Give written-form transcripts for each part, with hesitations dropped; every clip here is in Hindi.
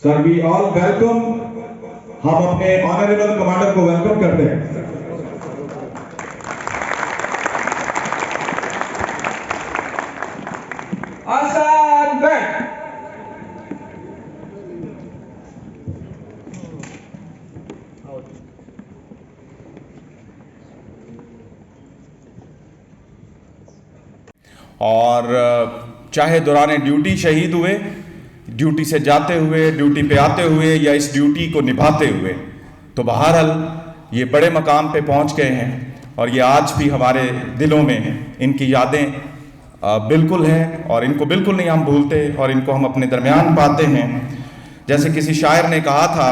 सर वी ऑल वेलकम, हम अपने ऑनरेबल कमांडर को वेलकम करते हैं। आसान बैठ। और चाहे दौरान ड्यूटी शहीद हुए, ड्यूटी से जाते हुए, ड्यूटी पे आते हुए या इस ड्यूटी को निभाते हुए, तो बहरहाल ये बड़े मकाम पे पहुंच गए हैं और ये आज भी हमारे दिलों में इनकी यादें बिल्कुल हैं और इनको बिल्कुल नहीं हम भूलते और इनको हम अपने दरमियान पाते हैं। जैसे किसी शायर ने कहा था,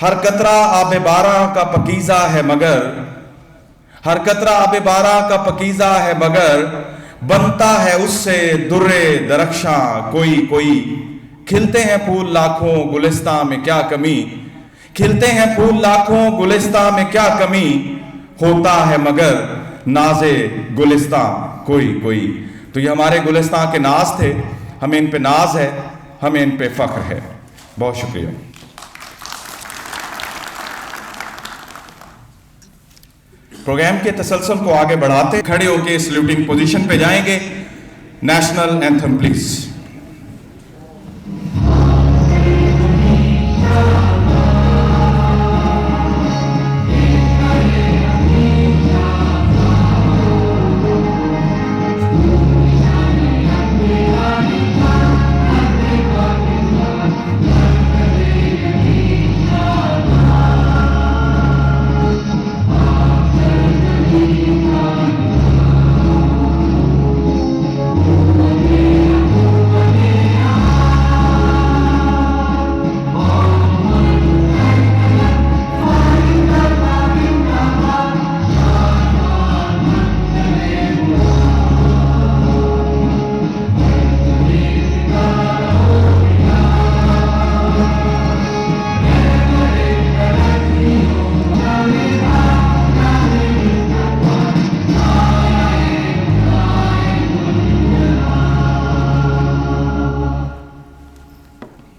हर कतरा आबे बारा का पकीज़ा है मगर, हर कतरा आबे बारा का पकीज़ा है मगर, बनता है उससे दुर्रे दरख्शां कोई कोई। खिलते हैं फूल लाखों गुलिस्तां में क्या कमी, खिलते हैं फूल लाखों गुलिस्तां में क्या कमी, होता है मगर नाज़े गुलिस्तां कोई कोई। तो ये हमारे गुलिस्तां के नाज थे, हमें इन पे नाज है, हमें इन पे फख्र है। बहुत शुक्रिया। प्रोग्राम के तसलसल को आगे बढ़ाते खड़े होकर सल्यूटिंग पोजीशन पे जाएंगे। National anthem please.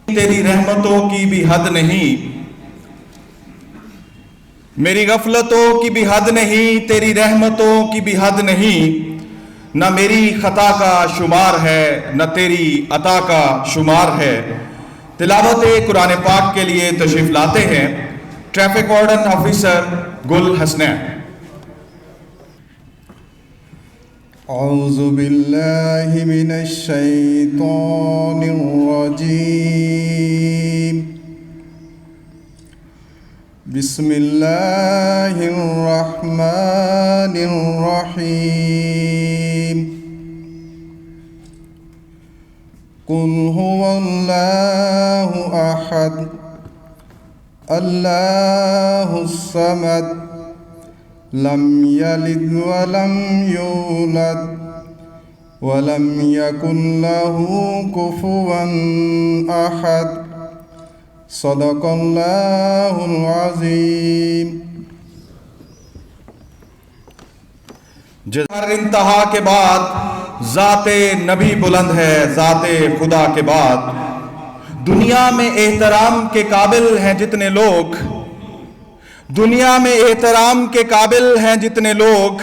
तेरी रहमतों की भी हद नहीं, मेरी गफलतों की भी हद नहीं, तेरी रहमतों की भी हद नहीं, न मेरी खता का शुमार है न तेरी अता का शुमार है। तिलावत कुरान पाक के लिए तशरीफ लाते हैं ट्रैफिक वार्डन ऑफिसर गुल हसनैन। औज़ु बिल्लाहि मिनश शैतानिर रजीम। बिस्मिल्लाहिर रहमानिर रहीम। कुल हुवल्लाहु अहद, अल्लाहुस समद, लम यलिद वलम यूलद वलम यकुन लहू कुफुवन अहद। सदक़ल्लाहुल अज़ीम। हर इंतहा के बाद ज़ाते नबी बुलंद है, ज़ाते खुदा के बाद। दुनिया में एहतराम के काबिल हैं जितने लोग, दुनिया में एहतराम के काबिल हैं जितने लोग,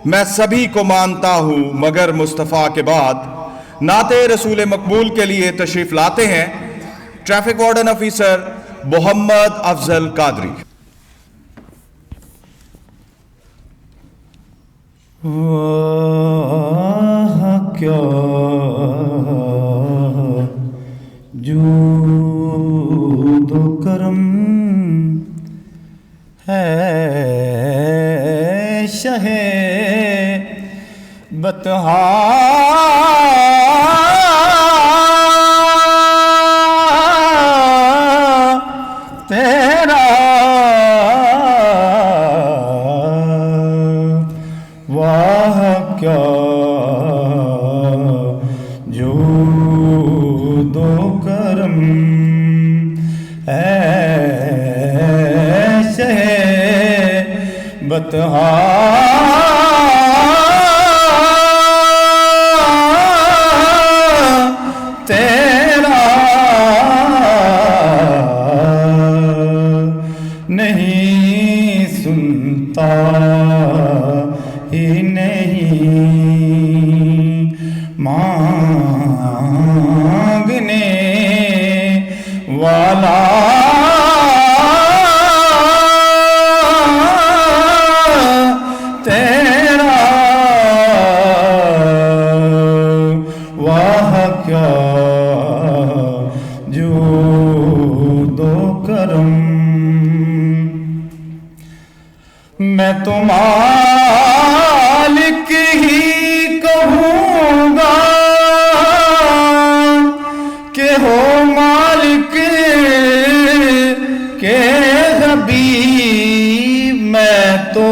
मैं सभी को मानता हूं मगर मुस्तफ़ा के बाद। नाते रसूल मकबूल के लिए तशरीफ लाते हैं traffic warden officer Mohammad Afzal Qadri. वाह क्या जूद व करम है शहे बतहा तेरा। वाह क्या जूद व करम है शहे बतहा वाला तेरा वाह क्या जो दो करम। मैं तो मालिक ही कहूँगा कि हो मालिक के हबीब। मैं तो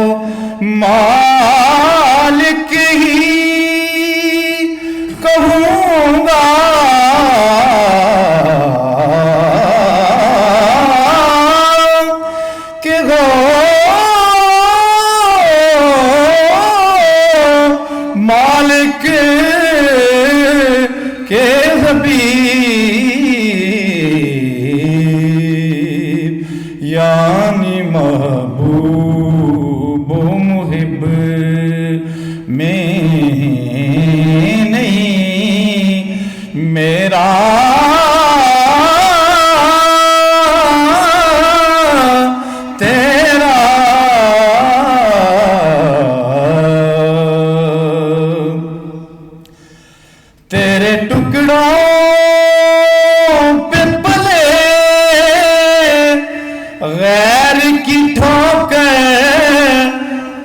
मालिक ही कहूँगा कि हो मालिक के हबीब, यानी महबूब मुहिब में नहीं मेरा तेरा। तेरे टुकड़ों पे पले गैर की ठोकर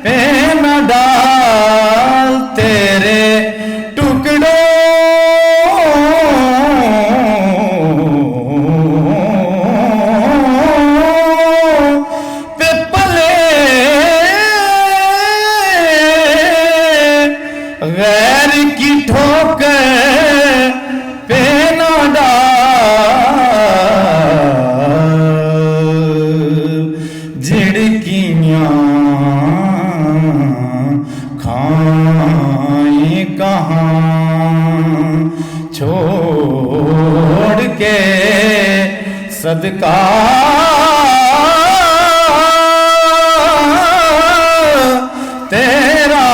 पे न डाल। तेरे टुकड़ों पे पले गैर की ठोकर पे न डाल। झिड़कियाँ खाएं कहाँ छोड़ के सदका तेरा।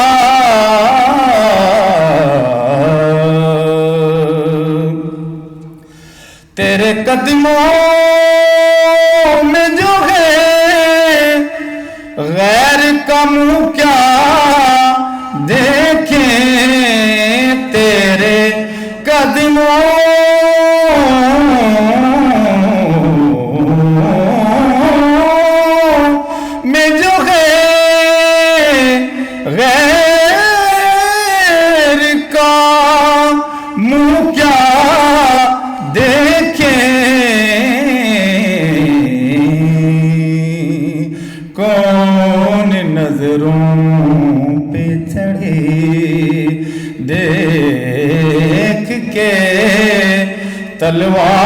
तेरे कदमों में जो है गैर का मुँह क्या देखें। तेरे कदमों में जो है गैर का मुँह क्या देखें। कौन नजरों पे चढ़े देख के तलवार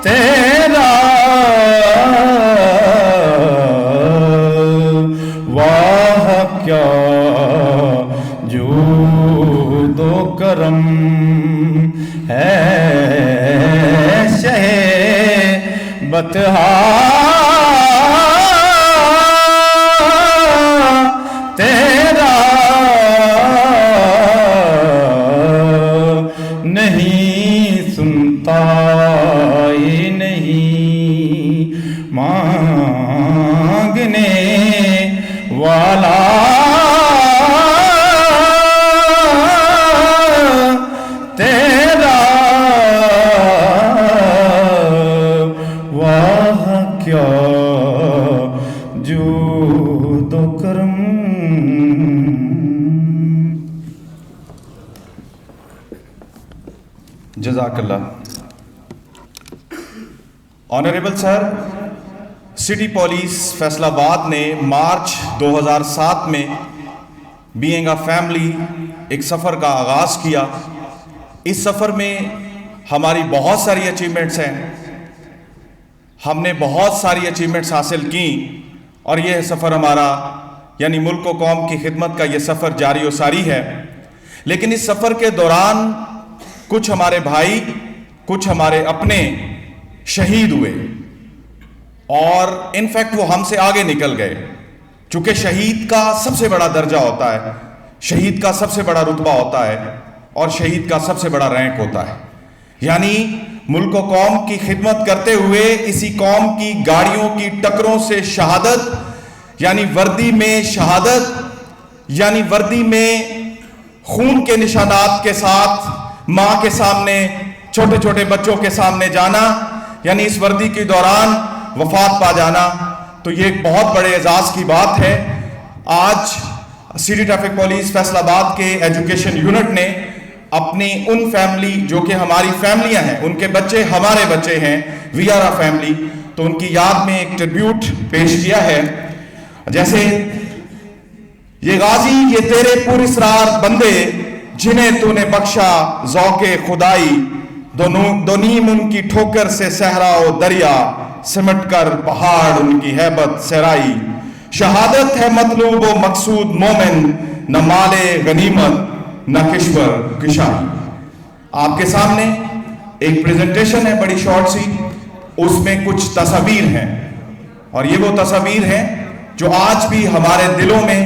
तेरा। वाह क्या जो दो करम है शहे बतहा तेरा। नहीं सुनता ही नहीं मांगने वाला तेरा। वाह क्या जो दो करम। जज़ाकल्लाह। Honourable sir, city police Faisalabad ने मार्च 2007 में बीइंग अ फैमिली एक सफ़र का आगाज़ किया। इस सफ़र में हमारी बहुत सारी अचीवमेंट्स हैं, हमने बहुत सारी अचीवमेंट्स हासिल की और यह सफ़र हमारा यानी मुल्क व कौम की खिदमत का यह सफ़र जारी व सारी है। लेकिन इस सफ़र के दौरान कुछ हमारे भाई, कुछ हमारे अपने शहीद हुए और इनफैक्ट वो हमसे आगे निकल गए। चूंकि शहीद का सबसे बड़ा दर्जा होता है, शहीद का सबसे बड़ा रुतबा होता है और शहीद का सबसे बड़ा रैंक होता है। यानी मुल्क व कौम की खिदमत करते हुए इसी कौम की गाड़ियों की टक्करों से शहादत, यानी वर्दी में शहादत, यानी वर्दी में खून के निशानात के साथ मां के सामने, छोटे छोटे बच्चों के सामने जाना, यानी इस वर्दी के दौरान वफात पा जाना, तो ये एक बहुत बड़े एजाज की बात है। आज सिटी ट्रैफिक पुलिस फैसलाबाद के एजुकेशन यूनिट ने अपनी उन फैमिली जो कि हमारी फैमिलियां हैं, उनके बच्चे हमारे बच्चे हैं, वी आर अ फैमिली, तो उनकी याद में एक ट्रिब्यूट पेश किया है। जैसे ये गाजी ये तेरे पुरस्रार बंदे जिन्हें तूने बख्शा ज़ौक़े खुदाई, दोनीम उनकी ठोकर से सहरा ओ दरिया, सिमट कर पहाड़ उनकी हैबत सहराई। शहादत है मतलूब व मकसूद मोमिन, न माले गनीमत न किश्वर किशाई। आपके सामने एक प्रेजेंटेशन है बड़ी शॉर्ट सी, उसमें कुछ तस्वीर हैं और ये वो तस्वीर हैं जो आज भी हमारे दिलों में,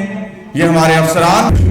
ये हमारे अफसरान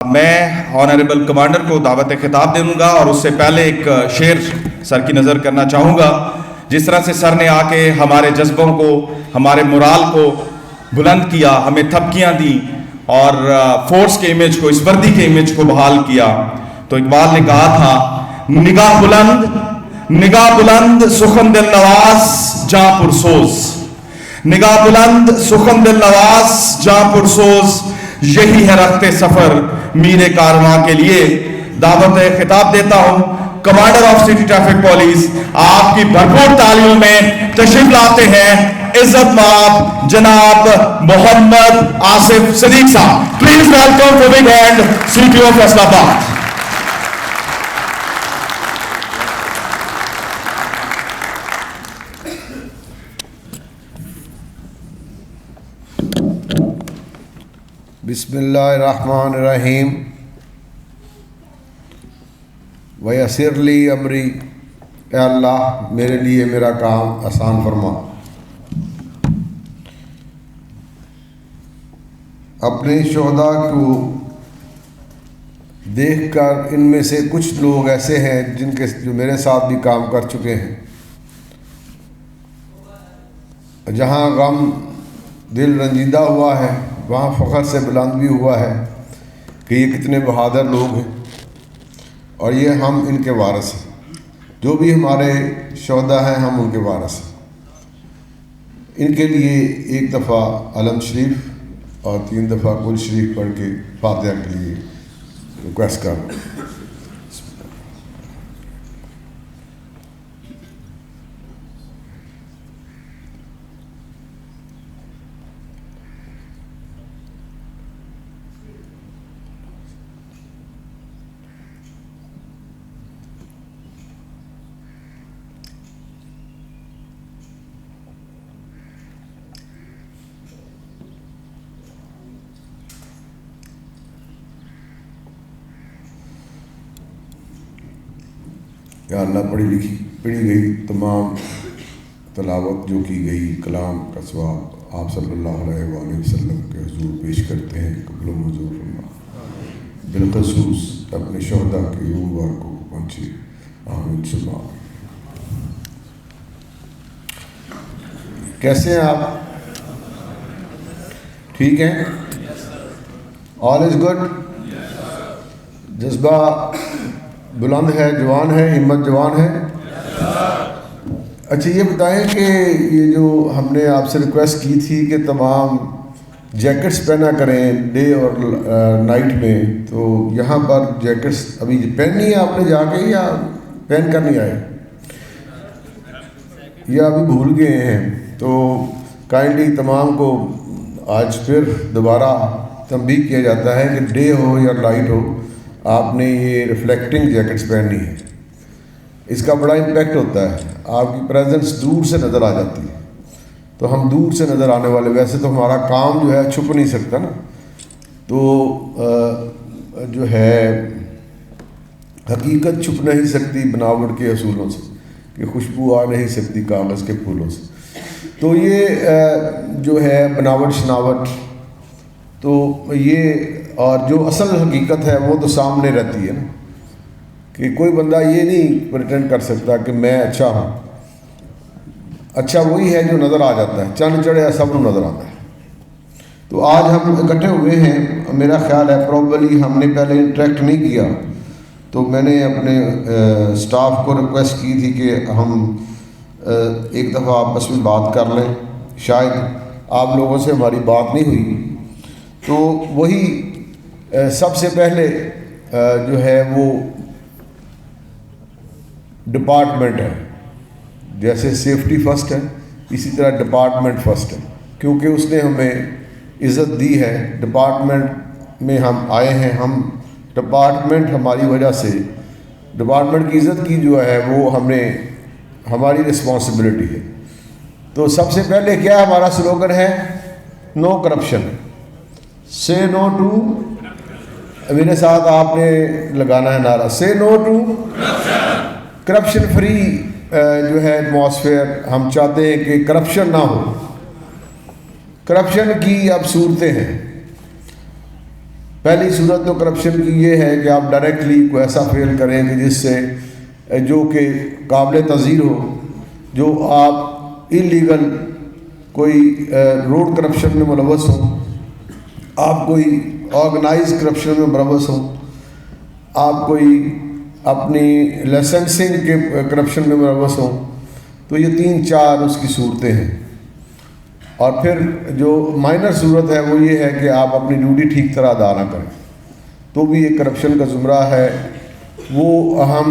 मैं ऑनरेबल कमांडर को दावत खिताब दूंगा और उससे पहले एक शेर सर की नज़र करना चाहूँगा। जिस तरह से सर ने आके हमारे जज्बों को, हमारे मोराल को बुलंद किया, हमें थपकियाँ दी और फोर्स के इमेज को, इस वर्दी के इमेज को बहाल किया, तो इकबाल ने कहा था, निगाह बुलंद सुखन दिल नवाज जहाँ पुरसोज, निगाह बुलंद सुखन दिल नवाज जहाँ पुरसोज, यही है रखते सफर मीरे कारवां के लिए। दावत खिताब देता हूं commander of city traffic police, आपकी भरपूर तालियों में तशरीफ लाते हैं इज्जत माब जनाब मोहम्मद आसिफ सदीक साहब। Please welcome for big hand CTO Faisalabad. बिस्मिल्लाहिर्रहमानिर्रहीम वयसिरली अमरी, ए अल्लाह मेरे लिए मेरा काम आसान फरमा। अपने शोहदा को देखकर इनमें से कुछ लोग ऐसे हैं जो मेरे साथ भी काम कर चुके हैं, जहाँ गम दिल रंजीदा हुआ है वहाँ फ़ख्र से बुलंद भी हुआ है कि ये कितने बहादुर लोग हैं और ये हम इनके वारिस हैं। जो भी हमारे शोहदा हैं हम उनके वारिस हैं। इनके लिए एक दफ़ा अलम शरीफ और 3 दफ़ा कुल शरीफ पढ़ के फातिहा के लिए रिक्वेस्ट कर रहा हूँ। या अल्लाह पढ़ी गई तमाम तलावत जो की गई कलाम का सवाब आप सल्लल्लाहु अलैहि वसल्लम के हुजूर पेश करते हैं, कबूल मंजूर फरमा। बिलखसूस अपने शहदा के उम्र को पहुँचे, आमीन सुल्लाह। कैसे हैं आप? ठीक हैं? All is good? जज्बा बुलंद है, जवान है, हिम्मत जवान है। अच्छा ये बताएं कि ये जो हमने आपसे रिक्वेस्ट की थी कि तमाम जैकेट्स पहना करें डे और नाइट में, तो यहाँ पर जैकेट्स अभी पहननी है आपने जाके या पहन कर नहीं आए या अभी भूल गए हैं? तो काइंडली तमाम को आज फिर दोबारा तंबीह किया जाता है कि डे हो या नाइट हो, आपने ये रिफ्लेक्टिंग जैकेट्स पहननी है। इसका बड़ा इम्पैक्ट होता है, आपकी प्रेजेंस दूर से नज़र आ जाती है। तो हम दूर से नज़र आने वाले, वैसे तो हमारा काम जो है छुप नहीं सकता ना, तो जो है हकीकत छुप नहीं सकती बनावट के असूलों से, कि खुशबू आ नहीं सकती कागज़ के फूलों से। तो ये जो है बनावट शनावट, तो ये और जो असल हकीकत है वो तो सामने रहती है ना, कि कोई बंदा ये नहीं प्रिटेंड कर सकता कि मैं अच्छा हूँ। अच्छा वही है जो नज़र आ जाता है, चंद चढ़े सब को नज़र आता है। तो आज हम इकट्ठे हुए हैं, मेरा ख्याल है प्रॉब्ली हमने पहले इंटरेक्ट नहीं किया, तो मैंने अपने स्टाफ को रिक्वेस्ट की थी कि हम एक दफ़ा आपस में बात कर लें। शायद आप लोगों से हमारी बात नहीं हुई, तो वही सबसे पहले जो है वो डिपार्टमेंट है। जैसे सेफ्टी फर्स्ट है, इसी तरह डिपार्टमेंट फर्स्ट है, क्योंकि उसने हमें इज़्ज़त दी है। डिपार्टमेंट में हम आए हैं, हम डिपार्टमेंट हमारी वजह से, डिपार्टमेंट की इज़्ज़त की जो है वो हमें, हमारी रिस्पॉन्सिबिलिटी है। तो सबसे पहले क्या हमारा स्लोगन है? नो करप्शन, से नो टू, मेरे साथ आपने लगाना है नारा, से नो टू करप्शन फ्री जो है एटमॉस्फेयर। हम चाहते हैं कि करप्शन ना हो। करप्शन की अब सूरतें हैं। पहली सूरत तो करप्शन की ये है कि आप डायरेक्टली कोई ऐसा फेल करें कि जिससे जो कि काबिल तज़ीर हो, जो आप इलीगल कोई रोड करप्शन में मुलव्वस हो, आप कोई ऑर्गेनाइज करप्शन में मुलव्वस हो, आप कोई अपनी लाइसेंसिंग के करप्शन में मुलव्वस हो। तो ये 3-4 उसकी सूरतें हैं। और फिर जो माइनर सूरत है वो ये है कि आप अपनी ड्यूटी ठीक तरह अदा ना करें, तो भी एक करप्शन का ज़ुमरा है। वो हम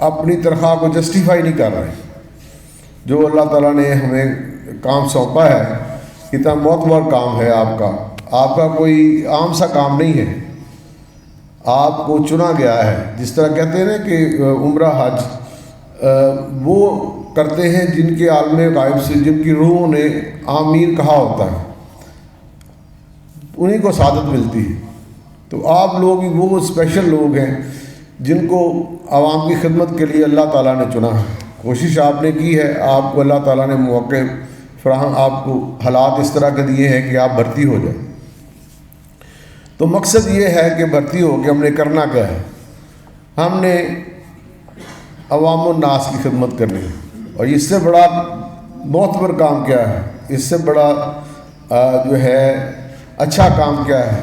अपनी तनख्वाह को जस्टिफाई नहीं कर रहे। जो अल्लाह ताला ने हमें काम सौंपा है, इतना मोतबर काम है आपका कोई आम सा काम नहीं है। आपको चुना गया है। जिस तरह कहते हैं ना कि उम्रा हज वो करते हैं जिनके आलम गायब से, जिनकी रूहों ने आमीन कहा होता है, उन्हीं को सादत मिलती है। तो आप लोग वो स्पेशल लोग हैं जिनको आवाम की खिदमत के लिए अल्लाह ताला ने चुना है। कोशिश आपने की है, आपको अल्लाह ताला ने मौके फराहम, आपको हालात इस तरह के दिए हैं कि आप भर्ती हो जाए। तो मकसद ये है कि भर्ती हो कि हमने करना क्या है? हमने अवाम नास की खिदमत करनी है। और इससे बड़ा मोतबर काम क्या है? इससे बड़ा जो है अच्छा काम क्या है?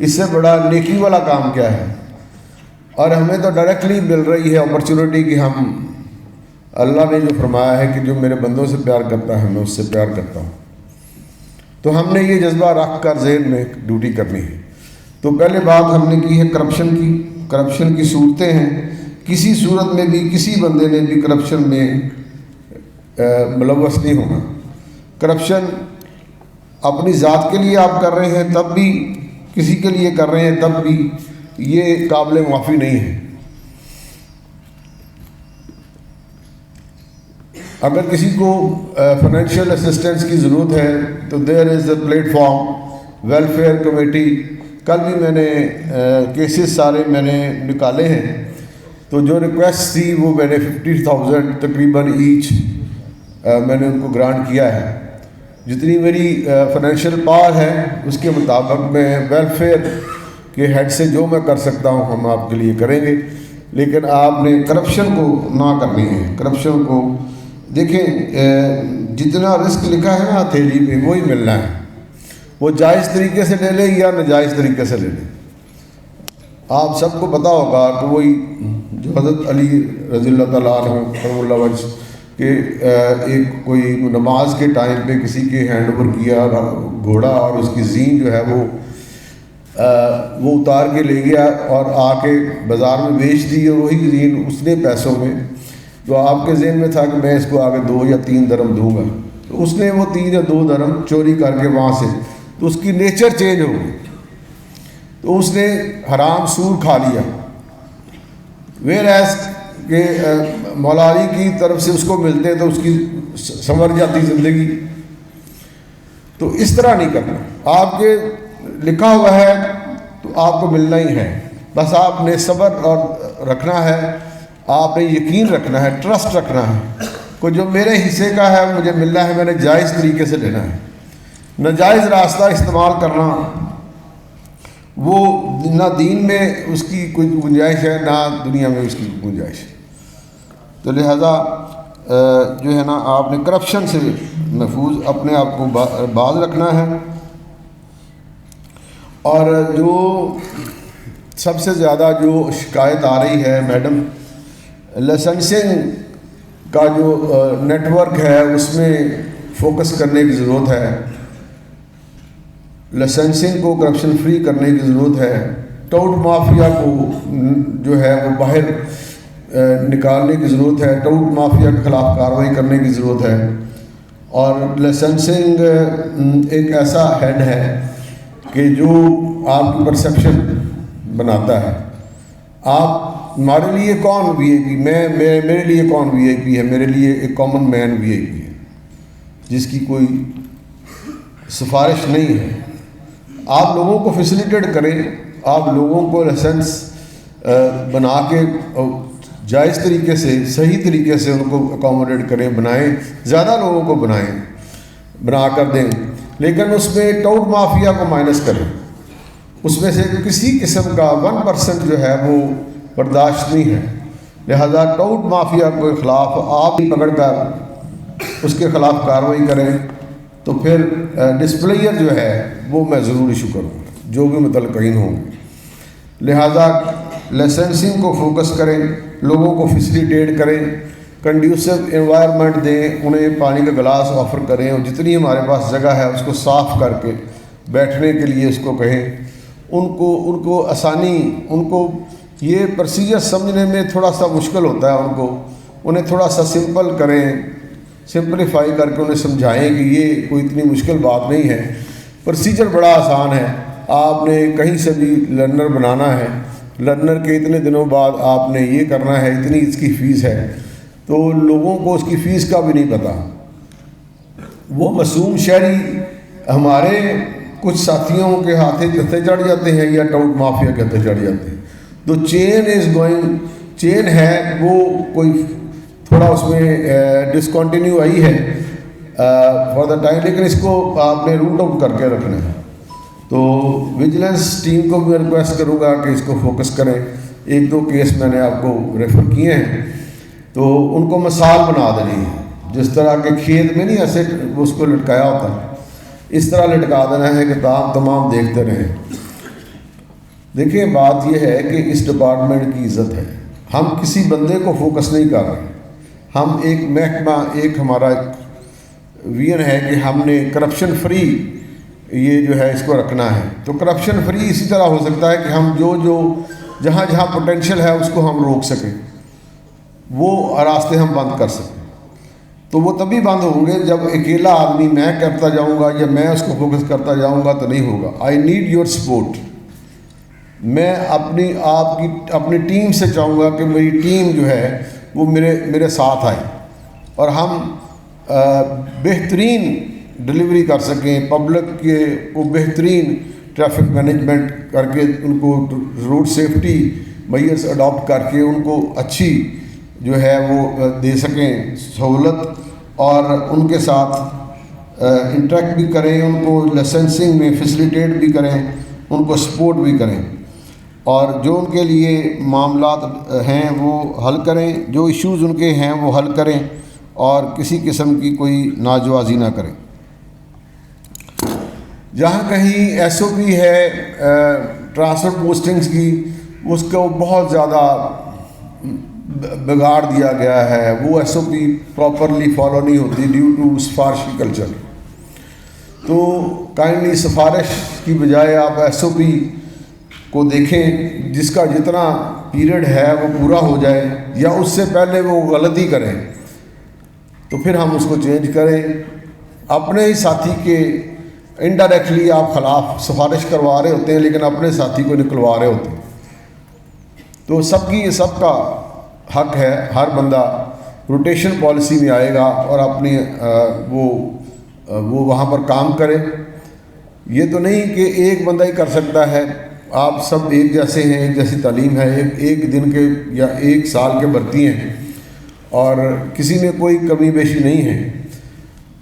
इससे बड़ा नेकी वाला काम क्या है? और हमें तो डायरेक्टली मिल रही है अपॉर्चुनिटी कि हम अल्लाह ने जो फरमाया है कि जो मेरे बंदों से प्यार करता है मैं उससे प्यार करता हूँ। तो हमने ये जज्बा रख कर ज़हन में ड्यूटी करनी है। तो पहले बात हमने की है करप्शन की। करप्शन की सूरतें हैं, किसी सूरत में भी किसी बंदे ने भी करप्शन में मुलव्वस नहीं होना। करप्शन अपनी ज़ात के लिए आप कर रहे हैं तब भी, किसी के लिए कर रहे हैं तब भी, ये काबिल माफ़ी नहीं है। अगर किसी को फाइनेंशियल असिस्टेंस की ज़रूरत है तो there is a platform welfare committee. कल भी मैंने केसेस सारे मैंने निकाले हैं। तो जो रिक्वेस्ट थी वो मैंने 50,000 तकरीबन ईच मैंने उनको ग्रांट किया है। जितनी मेरी फाइनेंशियल पावर है उसके मुताबिक मैं वेलफेयर के हेड से जो मैं कर सकता हूँ हम आपके लिए करेंगे। लेकिन आपने करप्शन को ना करनी है। करप्शन को देखें, जितना रिस्क लिखा है ना हथेली पे वही मिलना है। वो जायज़ तरीके से ले ले या नाजायज़ तरीके से ले ले। आप सबको पता होगा कि वही जो हज़रत अली रज़ियल्लाहु ताला अन्हु के एक कोई नमाज के टाइम पे किसी के हैंड ओवर किया घोड़ा और उसकी ज़ीन जो है वो उतार के ले गया और आके बाज़ार में बेच दी। और वही ज़ीन उसने पैसों में जो आपके ज़हन में था कि मैं इसको आगे 2 या 3 दरम दूंगा, तो उसने वो 3 या 2 दरम चोरी करके वहाँ से, तो उसकी नेचर चेंज हो गई। तो उसने हराम सूर खा लिया। वेर एज के मौला अली की तरफ से उसको मिलते तो उसकी संवर जाती ज़िंदगी। तो इस तरह नहीं करना। आपके लिखा हुआ है तो आपको मिलना ही है। बस आपने सब्र और रखना है, आपने यकीन रखना है, ट्रस्ट रखना है को जो मेरे हिस्से का है मुझे मिलना है, मैंने जायज़ तरीके से लेना है। नाजायज़ रास्ता इस्तेमाल करना वो ना दीन में उसकी कोई गुंजाइश है ना दुनिया में उसकी गुंजाइश है। तो लिहाजा जो है ना आपने करप्शन से महफूज अपने आप को बाज रखना है। और जो सबसे ज़्यादा जो शिकायत आ रही है मैडम, लाइसेंसिंग का जो नेटवर्क है उसमें फोकस करने की ज़रूरत है। लाइसेंसिंग को करप्शन फ्री करने की ज़रूरत है। टाउट माफिया को जो है वो बाहर निकालने की ज़रूरत है। टाउट माफिया के ख़िलाफ़ कार्रवाई करने की ज़रूरत है। और लाइसेंसिंग एक ऐसा हेड है कि जो आपकी परसेप्शन बनाता है। आप हमारे लिए कौन वीआईपी, मेरे लिए कौन वीआईपी है? मेरे लिए एक कॉमन मैन वीआईपी है जिसकी कोई सिफारिश नहीं है। आप लोगों को फैसिलिटेट करें, आप लोगों को लाइसेंस बना के जायज़ तरीके से सही तरीके से उनको अकोमोडेट करें, बनाएं, ज़्यादा लोगों को बना कर दें। लेकिन उसमें टाउट माफिया को माइनस करें। उसमें से किसी किस्म का 1% जो है वो बर्दाश्त नहीं है। लिहाजा टाउट माफिया के ख़िलाफ़ आप ही पकड़ कर उसके ख़िलाफ़ कार्रवाई करें। तो फिर डिस्प्लेयर जो है वो मैं ज़रूर इशू करूँगा, जो भी मुतलक़ीन होंगे। लिहाजा लाइसेंसिंग को फोकस करें, लोगों को फैसिलिटेट करें, कंड्यूसिव एनवायरनमेंट दें, उन्हें पानी का गिलास ऑफ़र करें और जितनी हमारे पास जगह है उसको साफ़ करके बैठने के लिए उसको कहें। उनको आसानी, उनको ये प्रोसीजर समझने में थोड़ा सा मुश्किल होता है। उन्हें थोड़ा सा सिंपल करें, सिंपलीफाई करके उन्हें समझाएं कि ये कोई इतनी मुश्किल बात नहीं है। प्रोसीजर बड़ा आसान है। आपने कहीं से भी लर्नर बनाना है, लर्नर के इतने दिनों बाद आपने ये करना है, इतनी इसकी फ़ीस है। तो लोगों को उसकी फ़ीस का भी नहीं पता। वो मासूम शहरी हमारे कुछ साथियों के हाथे जत्थे चढ़ जाते हैं या टाउट माफिया के हथे चढ़ जाते हैं। तो चेन है वो कोई थोड़ा उसमें डिसकंटिन्यू आई है फॉर द टाइम, लेकिन इसको आपने रूट आउट करके रखना है। तो विजिलेंस टीम को भी रिक्वेस्ट करूँगा कि इसको फोकस करें। 1-2 केस मैंने आपको रेफ़र किए हैं, तो उनको मिसाल बना देनी है। जिस तरह के खेत में नहीं ऐसे उसको लटकाया होता, इस तरह लटका देना है कि तमाम देखते रहें। देखिए, बात यह है कि इस डिपार्टमेंट की इज़्ज़त है। हम किसी बंदे को फोकस नहीं कर रहे, हम एक महकमा, एक हमारा विजन है कि हमने करप्शन फ्री ये जो है इसको रखना है। तो करप्शन फ्री इसी तरह हो सकता है कि हम जो जहाँ जहाँ पोटेंशियल है उसको हम रोक सकें, वो रास्ते हम बंद कर सकें। तो वो तभी बंद होंगे जब अकेला आदमी मैं करता जाऊंगा या मैं उसको फोकस करता जाऊंगा तो नहीं होगा। I need your support. मैं अपनी टीम से चाहूँगा कि मेरी टीम जो है वो मेरे साथ आए और हम बेहतरीन डिलीवरी कर सकें, पब्लिक के को बेहतरीन ट्रैफिक मैनेजमेंट करके उनको रोड सेफ्टी मेजर्स अडॉप्ट करके उनको अच्छी जो है वो दे सकें सहूलत, और उनके साथ इंटरेक्ट भी करें, उनको लाइसेंसिंग में फैसिलिटेट भी करें, उनको सपोर्ट भी करें, और जो उनके लिए मामलात हैं वो हल करें, जो इश्यूज़ उनके हैं वो हल करें और किसी किस्म की कोई नाजवाजी ना करें। जहाँ कहीं SOP है ट्रांसफ़र पोस्टिंग्स की, उसको बहुत ज़्यादा बिगाड़ दिया गया है, वो SOP प्रॉपरली फॉलो नहीं होती ड्यू टू सिफारशी कल्चर। तो काइंडली सिफारिश की बजाय आप SOP को देखें, जिसका जितना पीरियड है वो पूरा हो जाए या उससे पहले वो गलती करें तो फिर हम उसको चेंज करें। अपने ही साथी के इनडायरेक्टली आप खिलाफ सिफारिश करवा रहे होते हैं लेकिन अपने साथी को निकलवा रहे होते हैं। तो सबका हक है, हर बंदा रोटेशन पॉलिसी में आएगा और अपनी वो वहाँ पर काम करे। ये तो नहीं कि एक बंदा ही कर सकता है, आप सब एक जैसे हैं, एक जैसी तालीम है, एक दिन के या एक साल के भर्ती हैं और किसी में कोई कमी बेशी नहीं है।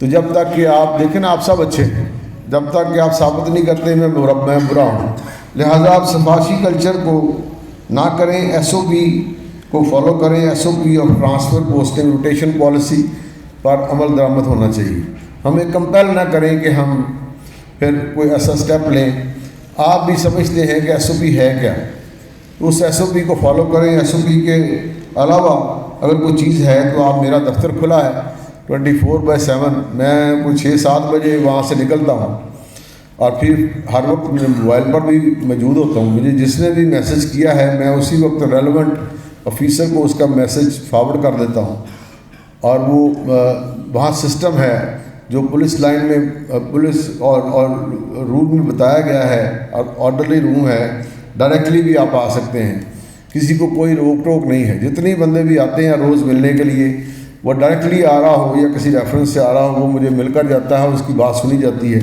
तो जब तक कि आप देखें ना, आप सब अच्छे हैं, जब तक कि आप साबित नहीं करते मैं बुरा हूँ। लिहाजा आप सिफारशी कल्चर को ना करें, SOP को फॉलो करें। SOP of transfer posting rotation policy पर अमल दरामद होना चाहिए। हमें कंपेल ना करें कि हम फिर कोई ऐसा स्टेप लें। आप भी समझते हैं कि SOP है क्या, तो उस SOP को फॉलो करें। SOP के अलावा अगर कोई चीज़ है तो आप, मेरा दफ्तर खुला है 24/7, मैं कोई 6-7 बजे वहाँ से निकलता हूँ और फिर हर वक्त मेरे मोबाइल पर भी मौजूद होता हूँ। मुझे जिसने भी मैसेज किया है मैं उसी वक्त रेलेवेंट ऑफिसर को उसका मैसेज फॉरवर्ड कर देता हूँ, और वो वहाँ सिस्टम है जो पुलिस लाइन में पुलिस और रूम में बताया गया है, और ऑर्डरली रूम है, डायरेक्टली भी आप आ सकते हैं, किसी को कोई रोक टोक नहीं है। जितने बंदे भी आते हैं रोज़ मिलने के लिए, वो डायरेक्टली आ रहा हो या किसी रेफरेंस से आ रहा हो, वो मुझे मिलकर जाता है, उसकी बात सुनी जाती है।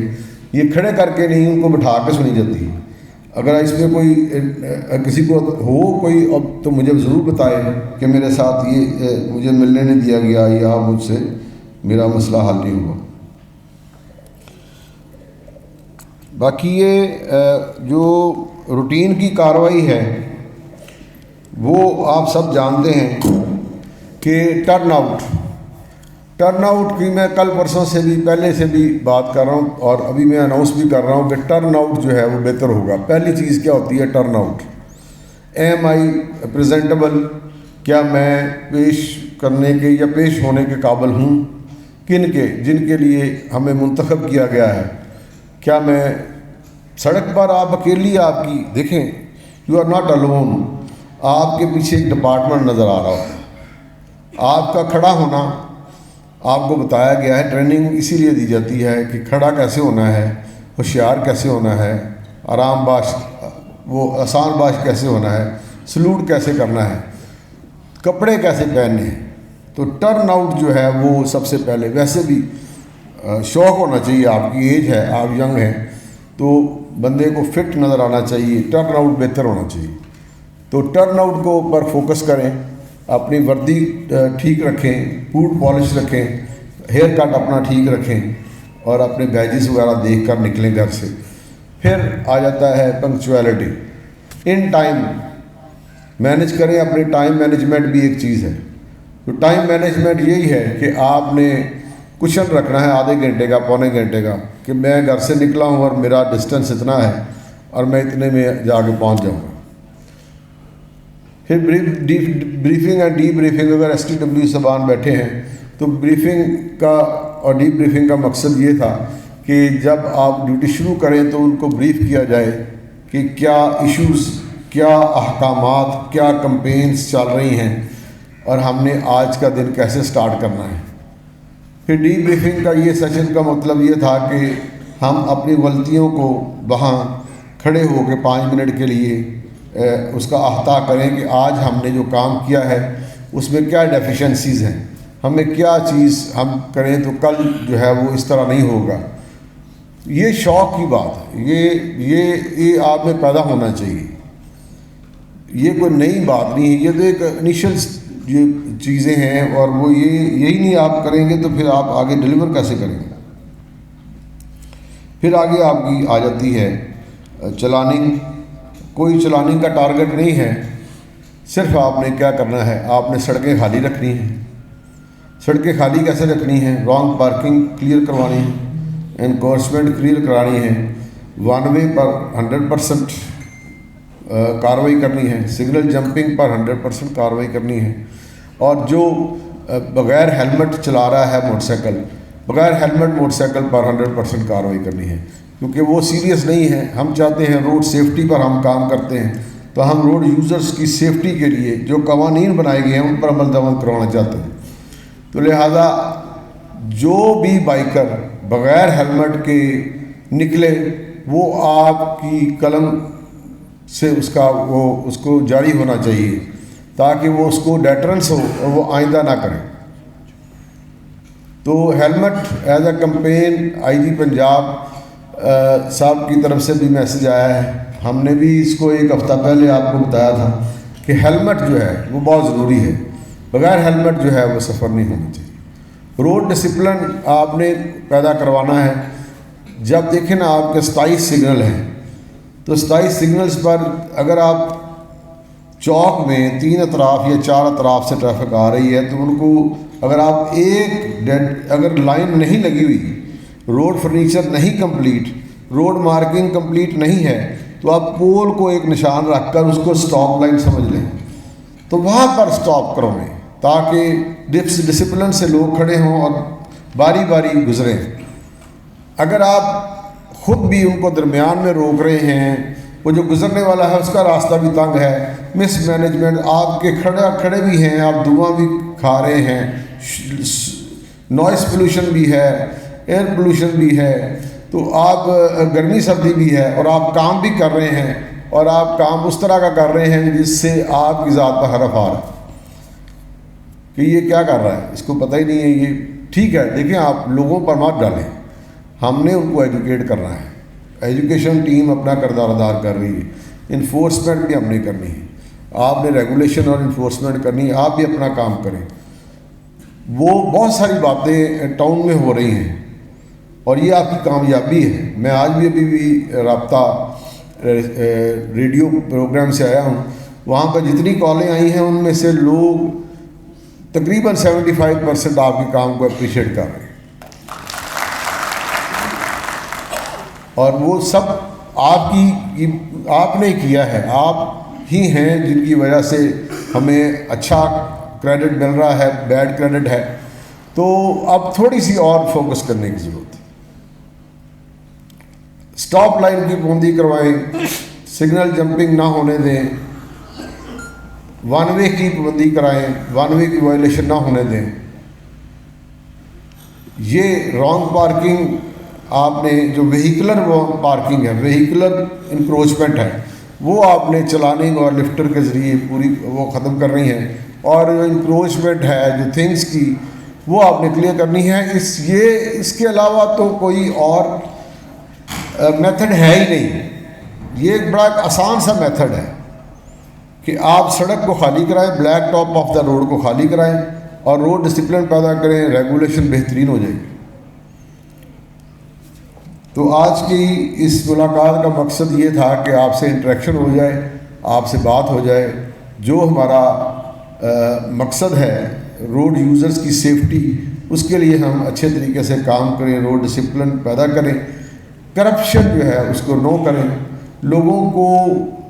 ये खड़े करके नहीं, उनको बिठा के सुनी जाती है। अगर इसमें कोई किसी को हो कोई अब तो मुझे ज़रूर बताए कि मेरे साथ ये मुझे मिलने नहीं दिया गया या मुझसे मेरा मसला हल नहीं हुआ। बाकी ये जो रूटीन की कार्रवाई है वो आप सब जानते हैं कि टर्नआउट की मैं कल परसों से भी पहले से भी बात कर रहा हूँ और अभी मैं अनाउंस भी कर रहा हूँ कि टर्नआउट जो है वो बेहतर होगा। पहली चीज़ क्या होती है टर्नआउट, एम आई प्रेजेंटेबल, क्या मैं पेश करने के या पेश होने के काबिल हूँ, जिनके लिए हमें मुंतखब किया गया है। क्या मैं सड़क पर आप अकेली आपकी देखें, यू आर नॉट अलोन, आपके पीछे एक डिपार्टमेंट नज़र आ रहा है, आपका खड़ा होना आपको बताया गया है। ट्रेनिंग इसीलिए दी जाती है कि खड़ा कैसे होना है, होशियार कैसे होना है, आराम बाश वो आसान बाश कैसे होना है, सलूट कैसे करना है, कपड़े कैसे पहनने हैं। तो टर्न आउट जो है वो सबसे पहले, वैसे भी शौक़ होना चाहिए, आपकी एज है, आप यंग हैं तो बंदे को फिट नज़र आना चाहिए, टर्न आउट बेहतर होना चाहिए। तो टर्न आउट को पर फोकस करें, अपनी वर्दी ठीक रखें, बूट पॉलिश रखें, हेयर कट अपना ठीक रखें और अपने बैजेस वगैरह देख कर निकलें घर से। फिर आ जाता है पंक्चुअलिटी, इन टाइम मैनेज करें। अपनी टाइम मैनेजमेंट भी एक चीज़ है। तो टाइम मैनेजमेंट यही है कि आपने कुशन रखना है आधे घंटे का, पौने घंटे का, कि मैं घर से निकला हूँ और मेरा डिस्टेंस इतना है और मैं इतने में जाके पहुँच जाऊँगा। फिर ब्रीफिंग एंड डी ब्रीफिंग, अगर STW साहबान बैठे हैं तो ब्रीफिंग का और डी ब्रीफिंग का मकसद ये था कि जब आप ड्यूटी शुरू करें तो उनको ब्रीफ किया जाए कि क्या इश्यूज़, क्या अहकामात, क्या कंपेन्स चल रही हैं और हमने आज का दिन कैसे स्टार्ट करना है। फिर डी ब्रीफिंग का ये सेशन का मतलब ये था कि हम अपनी गलतियों को वहाँ खड़े होकर 5 मिनट के लिए उसका अहता करें कि आज हमने जो काम किया है उसमें क्या डेफिशिएंसीज़ हैं, हमें क्या चीज़ हम करें तो कल जो है वो इस तरह नहीं होगा। ये शौक़ की बात है, ये आप में पैदा होना चाहिए। ये कोई नई बात नहीं है, ये तो एक इनिशियल ये चीज़ें हैं और वो यही नहीं आप करेंगे तो फिर आप आगे डिलीवर कैसे करेंगे। फिर आगे आपकी आ जाती है चलानिंग। कोई चलानिंग का टारगेट नहीं है, सिर्फ आपने क्या करना है, आपने सड़कें खाली रखनी हैं। सड़कें खाली कैसे रखनी है? रॉन्ग पार्किंग क्लियर करवानी है, एनकोर्समेंट क्लियर करानी है, वन वे पर 100% कार्रवाई करनी है, सिग्नल जंपिंग पर 100% कार्रवाई करनी है। और जो बग़ैर हेलमेट चला रहा है मोटरसाइकिल, बग़ैर हेलमेट मोटरसाइकिल पर 100% कार्रवाई करनी है, क्योंकि वो सीरियस नहीं है। हम चाहते हैं रोड सेफ्टी पर हम काम करते हैं, तो हम रोड यूज़र्स की सेफ्टी के लिए जो कवानीन बनाए गए हैं उन पर अमल दमल करवाना चाहते हैं। तो लिहाजा जो भी बाइकर बग़ैर हेलमेट के निकले वो आपकी कलम से उसको जारी होना चाहिए, ताकि वो उसको डेटरेंस हो और वो आइंदा ना करें। तो helmet as a campaign IG Punjab साहब की तरफ से भी मैसेज आया है। हमने भी इसको एक हफ़्ता पहले आपको बताया था कि हेलमेट जो है वो बहुत ज़रूरी है, बग़ैर हेलमेट जो है वो सफ़र नहीं होना चाहिए। रोड डिसिप्लिन आपने पैदा करवाना है। जब देखें ना आपके 27 सिग्नल हैं, तो 27 सिग्नल्स पर अगर आप चौक में 3 अतराफ़ या 4 अतराफ़ से ट्रैफिक आ रही है तो उनको अगर आप अगर लाइन नहीं लगी हुई, रोड फर्नीचर नहीं कंप्लीट, रोड मार्किंग कंप्लीट नहीं है, तो आप पोल को एक निशान रखकर उसको स्टॉप लाइन समझ लें, तो वहाँ पर स्टॉप करवाएं ताकि डिसिप्लिन से लोग खड़े हों और बारी बारी गुजरें। अगर आप खुद भी उनको दरमियान में रोक रहे हैं, वो जो गुजरने वाला है उसका रास्ता भी तंग है, मिसमैनेजमेंट, आपके खड़े भी हैं, आप धुआं भी खा रहे हैं, नॉइस पोल्यूशन भी है, एयर पोल्यूशन भी है, तो आप गर्मी सर्दी भी है और आप काम भी कर रहे हैं और आप काम उस तरह का कर रहे हैं जिससे आपकी ज़ात पर हरफ आ रहा है कि ये क्या कर रहा है, इसको पता ही नहीं है। ये ठीक है, देखें आप लोगों पर मत डालें, हमने उनको एजुकेट करना है, एजुकेशन टीम अपना किरदार अदा कर रही है, इन्फोर्समेंट भी हमने करनी है, आपने रेगुलेशन और इन्फोर्समेंट करनी है, आप भी अपना काम करें। वो बहुत सारी बातें टाउन में हो रही हैं और ये आपकी कामयाबी है। मैं आज भी अभी राब्ता रेडियो प्रोग्राम से आया हूँ, वहाँ पर जितनी कॉलें आई हैं उनमें से लोग तकरीबन 75% आपके काम को अप्रिशिएट कर रहे हैं और वो सब आपने किया है, आप ही हैं जिनकी वजह से हमें अच्छा क्रेडिट मिल रहा है, बैड क्रेडिट है। तो अब थोड़ी सी और फोकस करने की ज़रूरत है। स्टॉप लाइन की पाबंदी करवाएं, सिग्नल जंपिंग ना होने दें, वन वे की पाबंदी कराएं, वन वे की वायलेशन ना होने दें। ये रॉन्ग पार्किंग, आपने जो व्हीकलर पार्किंग है, व्हीकलर इंक्रोचमेंट है, वो आपने चलानिंग और लिफ्टर के ज़रिए पूरी वो ख़त्म करनी है। और जो इंक्रोचमेंट है जो थिंग्स की, वो आपने क्लियर करनी है। इसके अलावा तो कोई और मेथड है ही नहीं। ये एक बड़ा आसान सा मेथड है कि आप सड़क को खाली कराएं, black top of the road को खाली कराएं और रोड डिसिप्लिन पैदा करें, रेगुलेशन बेहतरीन हो जाएगी। तो आज की इस मुलाकात का मकसद ये था कि आपसे इंटरेक्शन हो जाए, आपसे बात हो जाए। जो हमारा मकसद है रोड यूज़र्स की सेफ्टी, उसके लिए हम अच्छे तरीके से काम करें, रोड डिसिप्लिन पैदा करें, करप्शन जो है उसको नो करें, लोगों को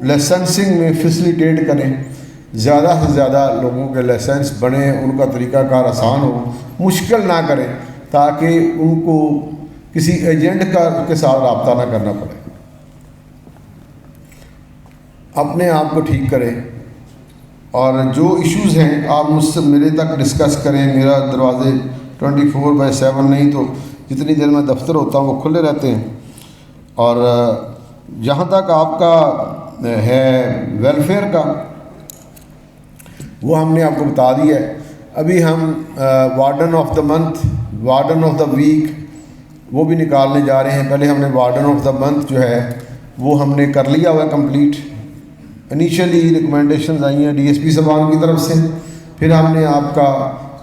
लाइसेंसिंग में फैसिलिटेट करें, ज़्यादा से ज़्यादा लोगों के लाइसेंस बने, उनका तरीक़ाकार आसान हो, मुश्किल ना करें, ताकि उनको किसी एजेंट के साथ रब्ता ना करना पड़े। अपने आप को ठीक करें और जो इश्यूज़ हैं आप मुझसे मेरे तक डिस्कस करें। मेरा दरवाज़े 24/7 नहीं तो जितनी देर मैं दफ्तर होता हूँ वो खुले रहते हैं। और जहाँ तक आपका है वेलफेयर का, वो हमने आपको बता दिया है। अभी हम warden of the month, warden of the week वो भी निकालने जा रहे हैं। पहले हमने वार्डन ऑफ द मंथ जो है वो हमने कर लिया हुआ कंप्लीट। इनिशियली रिकमेंडेशंस आई हैं DSP साहबान की तरफ से, फिर हमने आपका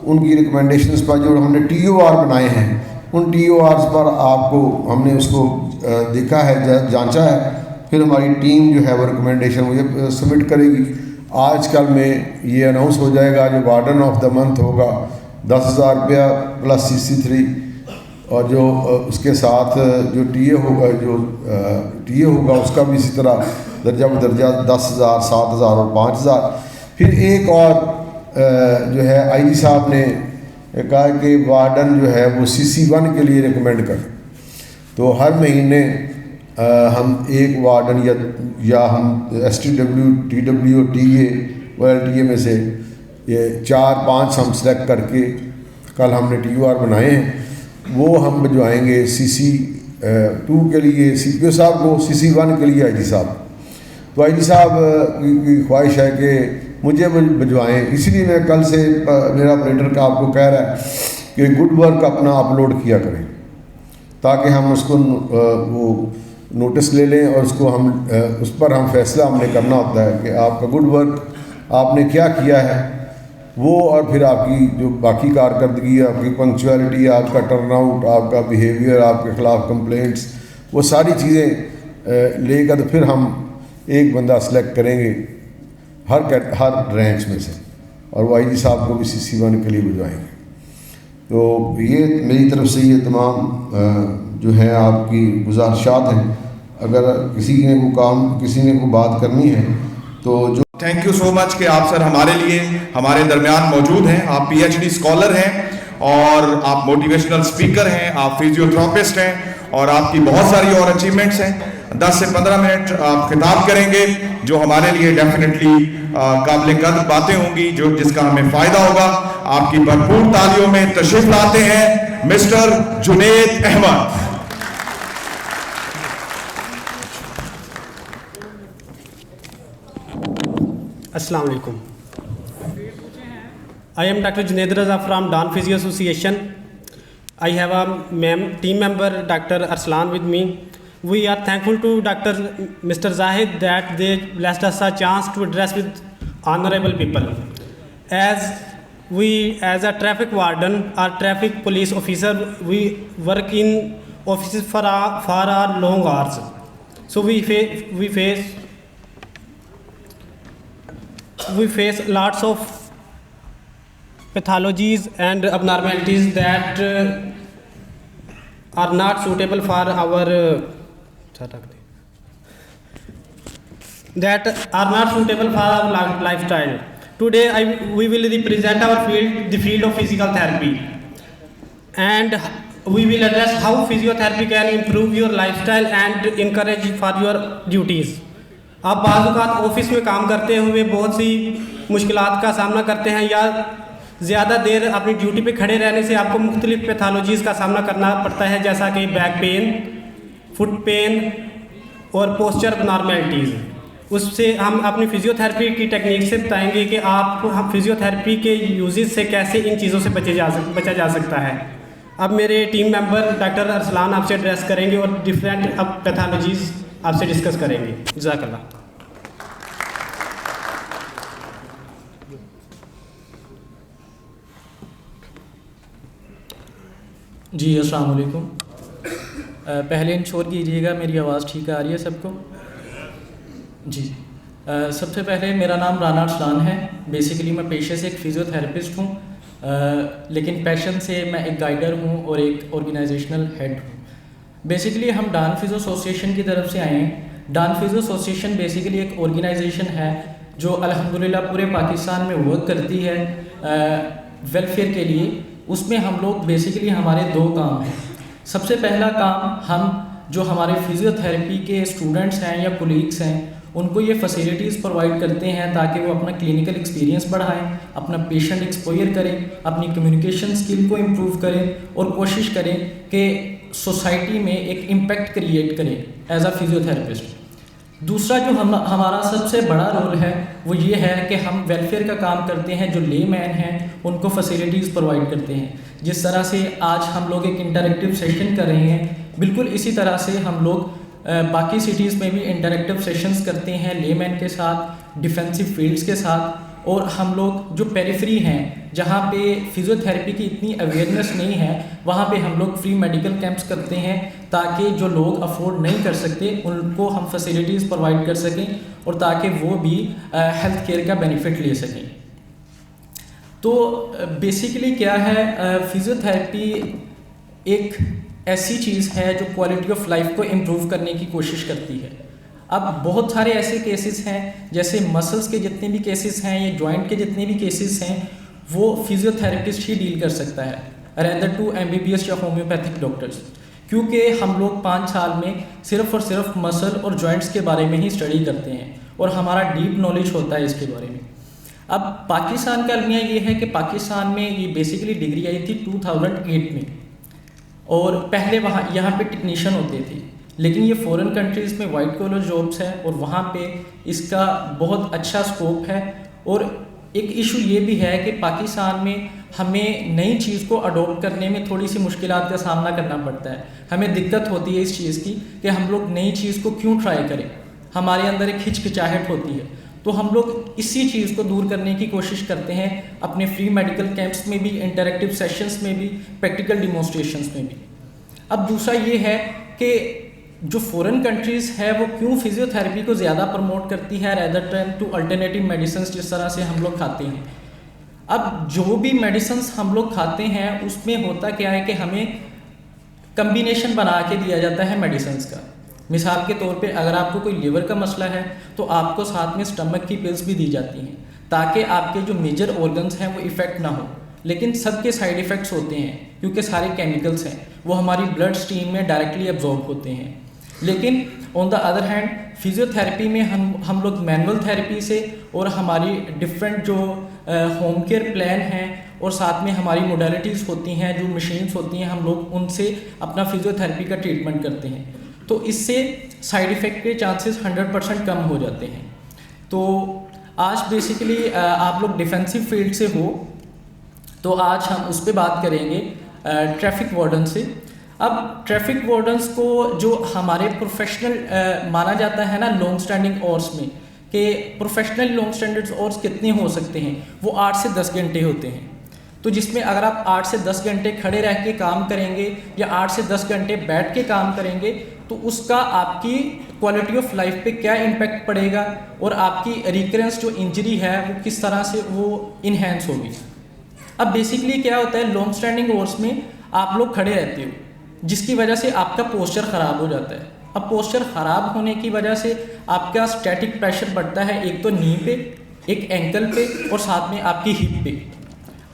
उनकी रिकमेंडेशंस पर जो हमने TOR बनाए हैं उन TORs पर आपको हमने उसको देखा है, जांचा है। फिर हमारी टीम जो है वो रिकमेंडेशन मुझे सबमिट करेगी। आजकल में ये अनाउंस हो जाएगा जो वार्डन ऑफ द मंथ होगा 10,000 रुपया प्लस CC3, और जो उसके साथ जो TA होगा, जो TA होगा उसका भी इसी तरह दर्जा बदर्जा 10,000, 7,000 और 5,000। फिर एक और जो है IG साहब ने कहा कि वार्डन जो है वो CC1 के लिए रिकमेंड कर। तो हर महीने हम एक वार्डन या हम STW, TW और TA और LTA में से ये 4-5 हम सेलेक्ट करके कल हमने TOR बनाए हैं, वो हम भिजवाएंगे CC2 के लिए CPO साहब को, CC1 के लिए IG साहब। तो IG साहब की ख्वाहिश है कि मुझे भिजवाएँ, इसलिए मैं कल से मेरा ऑपरेटर का आपको कह रहा है कि गुड वर्क अपना अपलोड किया करें, ताकि हम उसको वो नोटिस ले लें और उसको हम उस पर हम फैसला हमने करना होता है कि आपका गुड वर्क आपने क्या किया है वो, और फिर आपकी जो बाकी कारकर्दगी है, आपकी पंक्चुअलिटी, आपका टर्नआउट, आपका बिहेवियर, आपके ख़िलाफ़ कंप्लेंट्स, वो सारी चीज़ें लेकर फिर हम एक बंदा सेलेक्ट करेंगे हर रेंज में से, और वो IG साहब को भी CC1 के लिए भिजवाएंगे। तो ये मेरी तरफ से ये तमाम जो है आपकी गुजारिशात हैं। अगर किसी ने को बात करनी है तो जो थैंक यू सो मच कि आप सर हमारे लिए हमारे दरमियान मौजूद हैं। आप PhD स्कॉलर हैं और आप मोटिवेशनल स्पीकर हैं, आप फिजियोथेरापिस्ट हैं और आपकी बहुत सारी और अचीवमेंट्स हैं। 10 से 15 मिनट आप खिताब करेंगे जो हमारे लिए डेफिनेटली काबिल कद्र बातें होंगी, जो जिसका हमें फ़ायदा होगा। आपकी भरपूर तालियों में तशरीफ लाते हैं mister Junaid Ahmed. Assalamu alaikum. I am Dr. Junaid Raza from Don Physio Association. I have a team member Dr. Arslan with me. We are thankful to Mr. Zahid that they blessed us a chance to address with honorable people. As a traffic warden or traffic police officer, we work in offices for our long hours. So we face lots of pathologies and abnormalities that are not suitable for our lifestyle. Today we will represent our field, the field of physical therapy, and we will address how physiotherapy can improve your lifestyle and encourage for your duties. आप बाज़ औक़ात ऑफिस में काम करते हुए बहुत सी मुश्किलात का सामना करते हैं, या ज़्यादा देर अपनी ड्यूटी पे खड़े रहने से आपको मुख्तलिफ़ पैथोलॉजीज़ का सामना करना पड़ता है, जैसा कि बैक पेन, फुट पेन और पोस्चर अबनॉर्मैलिटीज़। उससे हम अपनी फ़िज़ियोथेरेपी की टेक्निक से बताएंगे कि आप फ़िज़ियोथेरेपी के यूजेस से कैसे इन चीज़ों से बचा जा सकता है। अब मेरे टीम मेंबर डॉक्टर अरसलान आपसे एड्रेस करेंगे और डिफरेंट पैथोलॉजीज़ आपसे डिस्कस करेंगे। जज़ाकल्लाह। जी अस्सलाम वालेकुम। पहले इंश्योर कीजिएगा मेरी आवाज़ ठीक आ रही है सबको? जी। सबसे पहले मेरा नाम राना अरसलान है। बेसिकली मैं पेशे से एक फ़िज़ियोथेरेपिस्ट हूँ, लेकिन पैशन से मैं एक गाइडर हूँ और एक ऑर्गेनाइजेशनल हेड हूँ। बेसिकली हम डॉन फिजियो एसोसिएशन की तरफ से आए हैं। डॉन फिजियो एसोसिएशन बेसिकली एक ऑर्गेनाइजेशन है जो अल्हम्दुलिल्लाह पूरे पाकिस्तान में वर्क करती है वेलफेयर के लिए, उसमें हम लोग बेसिकली हमारे 2 काम हैं। सबसे पहला काम, हम जो हमारे फिजियोथेरेपी के स्टूडेंट्स हैं या कोलीग्स हैं उनको ये फैसिलिटीज़ प्रोवाइड करते हैं ताकि वो अपना क्लिनिकल एक्सपीरियंस बढ़ाएं, अपना पेशेंट एक्सपोजर करें, अपनी कम्युनिकेशन स्किल को इम्प्रूव करें और कोशिश करें कि सोसाइटी में एक इम्पैक्ट क्रिएट करें एज अ फिजियोथेरेपिस्ट। दूसरा जो हमारा सबसे बड़ा रोल है वो ये है कि हम वेलफेयर का काम करते हैं। जो ले मैन हैं उनको फैसिलिटीज़ प्रोवाइड करते हैं। जिस तरह से आज हम लोग एक इंटरेक्टिव सेशन कर रहे हैं, बिल्कुल इसी तरह से हम लोग बाकी सिटीज़ में भी इंटरेक्टिव सेशंस करते हैं लेमैन के साथ, डिफेंसिव फील्ड्स के साथ। और हम लोग जो पेरिफेरी हैं जहाँ पे फिजियोथेरेपी की इतनी अवेयरनेस नहीं है, वहाँ पे हम लोग फ्री मेडिकल कैंप्स करते हैं ताकि जो लोग अफोर्ड नहीं कर सकते उनको हम फैसिलिटीज़ प्रोवाइड कर सकें और ताकि वो भी हेल्थ केयर का बेनिफिट ले सकें। तो बेसिकली क्या है, फिजियोथेरेपी एक ऐसी चीज़ है जो क्वालिटी ऑफ लाइफ को इम्प्रूव करने की कोशिश करती है। अब बहुत सारे ऐसे केसेस हैं, जैसे मसल्स के जितने भी केसेस हैं या जॉइंट के जितने भी केसेस हैं वो फिजियोथेरेपिस्ट ही डील कर सकता है रेदर टू MBBS या होम्योपैथिक डॉक्टर्स, क्योंकि हम लोग 5 साल में सिर्फ और सिर्फ मसल और जॉइंट्स के बारे में ही स्टडी करते हैं और हमारा डीप नॉलेज होता है इसके बारे में। अब पाकिस्तान का अलमिया ये है कि पाकिस्तान में ये बेसिकली डिग्री आई थी 2008 में और पहले यहाँ पे टेक्नीशियन होते थे, लेकिन ये फॉरेन कंट्रीज़ में वाइट कॉलर जॉब्स है और वहाँ पे इसका बहुत अच्छा स्कोप है। और एक इशू ये भी है कि पाकिस्तान में हमें नई चीज़ को अडॉप्ट करने में थोड़ी सी मुश्किलात का सामना करना पड़ता है। हमें दिक्कत होती है इस चीज़ की कि हम लोग नई चीज़ को क्यों ट्राई करें, हमारे अंदर एक हिचकिचाहट होती है। तो हम लोग इसी चीज़ को दूर करने की कोशिश करते हैं अपने फ्री मेडिकल कैंप्स में भी, इंटरेक्टिव सेशंस में भी, प्रैक्टिकल डिमॉन्स्ट्रेशंस में भी। अब दूसरा ये है कि जो फॉरेन कंट्रीज़ है वो क्यों फिजियोथेरेपी को ज़्यादा प्रमोट करती है rather than to alternative medicine जिस तरह से हम लोग खाते हैं। अब जो भी मेडिसिन हम लोग खाते हैं उसमें होता क्या है कि हमें कम्बिनेशन बना के दिया जाता है मेडिसिन का। मिसाल के तौर पे अगर आपको कोई लीवर का मसला है तो आपको साथ में स्टमक की पिल्स भी दी जाती हैं ताकि आपके जो मेजर ऑर्गन्स हैं वो इफ़ेक्ट ना हो। लेकिन सबके साइड इफ़ेक्ट्स होते हैं क्योंकि सारे केमिकल्स हैं वो हमारी ब्लड स्ट्रीम में डायरेक्टली एब्जॉर्ब होते हैं। लेकिन on the other hand physiotherapy में हम लोग मैनुअल थेरेपी से और हमारी डिफरेंट जो होम केयर प्लान हैं और साथ में हमारी मोडालिटीज़ होती हैं, जो मशीन्स होती हैं, हम लोग उनसे अपना फिजियोथेरेपी का ट्रीटमेंट करते हैं। तो इससे साइड इफ़ेक्ट के चांसेस 100% कम हो जाते हैं। तो आज बेसिकली आप लोग डिफेंसिव फील्ड से हो तो आज हम उस पर बात करेंगे ट्रैफिक वार्डन से। अब ट्रैफिक वार्डन्स को जो हमारे प्रोफेशनल माना जाता है ना लॉन्ग स्टैंडिंग आवर्स में, कि प्रोफेशनल लॉन्ग स्टैंडर्ड आवर्स कितने हो सकते हैं, वो 8 से 10 घंटे होते हैं। तो जिसमें अगर आप 8 से 10 घंटे खड़े रह के काम करेंगे या 8 से 10 घंटे बैठ के काम करेंगे तो उसका आपकी क्वालिटी ऑफ लाइफ पे क्या इम्पैक्ट पड़ेगा और आपकी रिकरेंस जो इंजरी है वो किस तरह से वो इन्हेंस होगी। अब बेसिकली क्या होता है, लॉन्ग स्टैंडिंग आवर्स में आप लोग खड़े रहते हो जिसकी वजह से आपका पोस्चर ख़राब हो जाता है। अब पोस्चर ख़राब होने की वजह से आपका स्टैटिक प्रेशर बढ़ता है, एक तो नी पे, एक एंकल पे और साथ में आपकी हिप पे।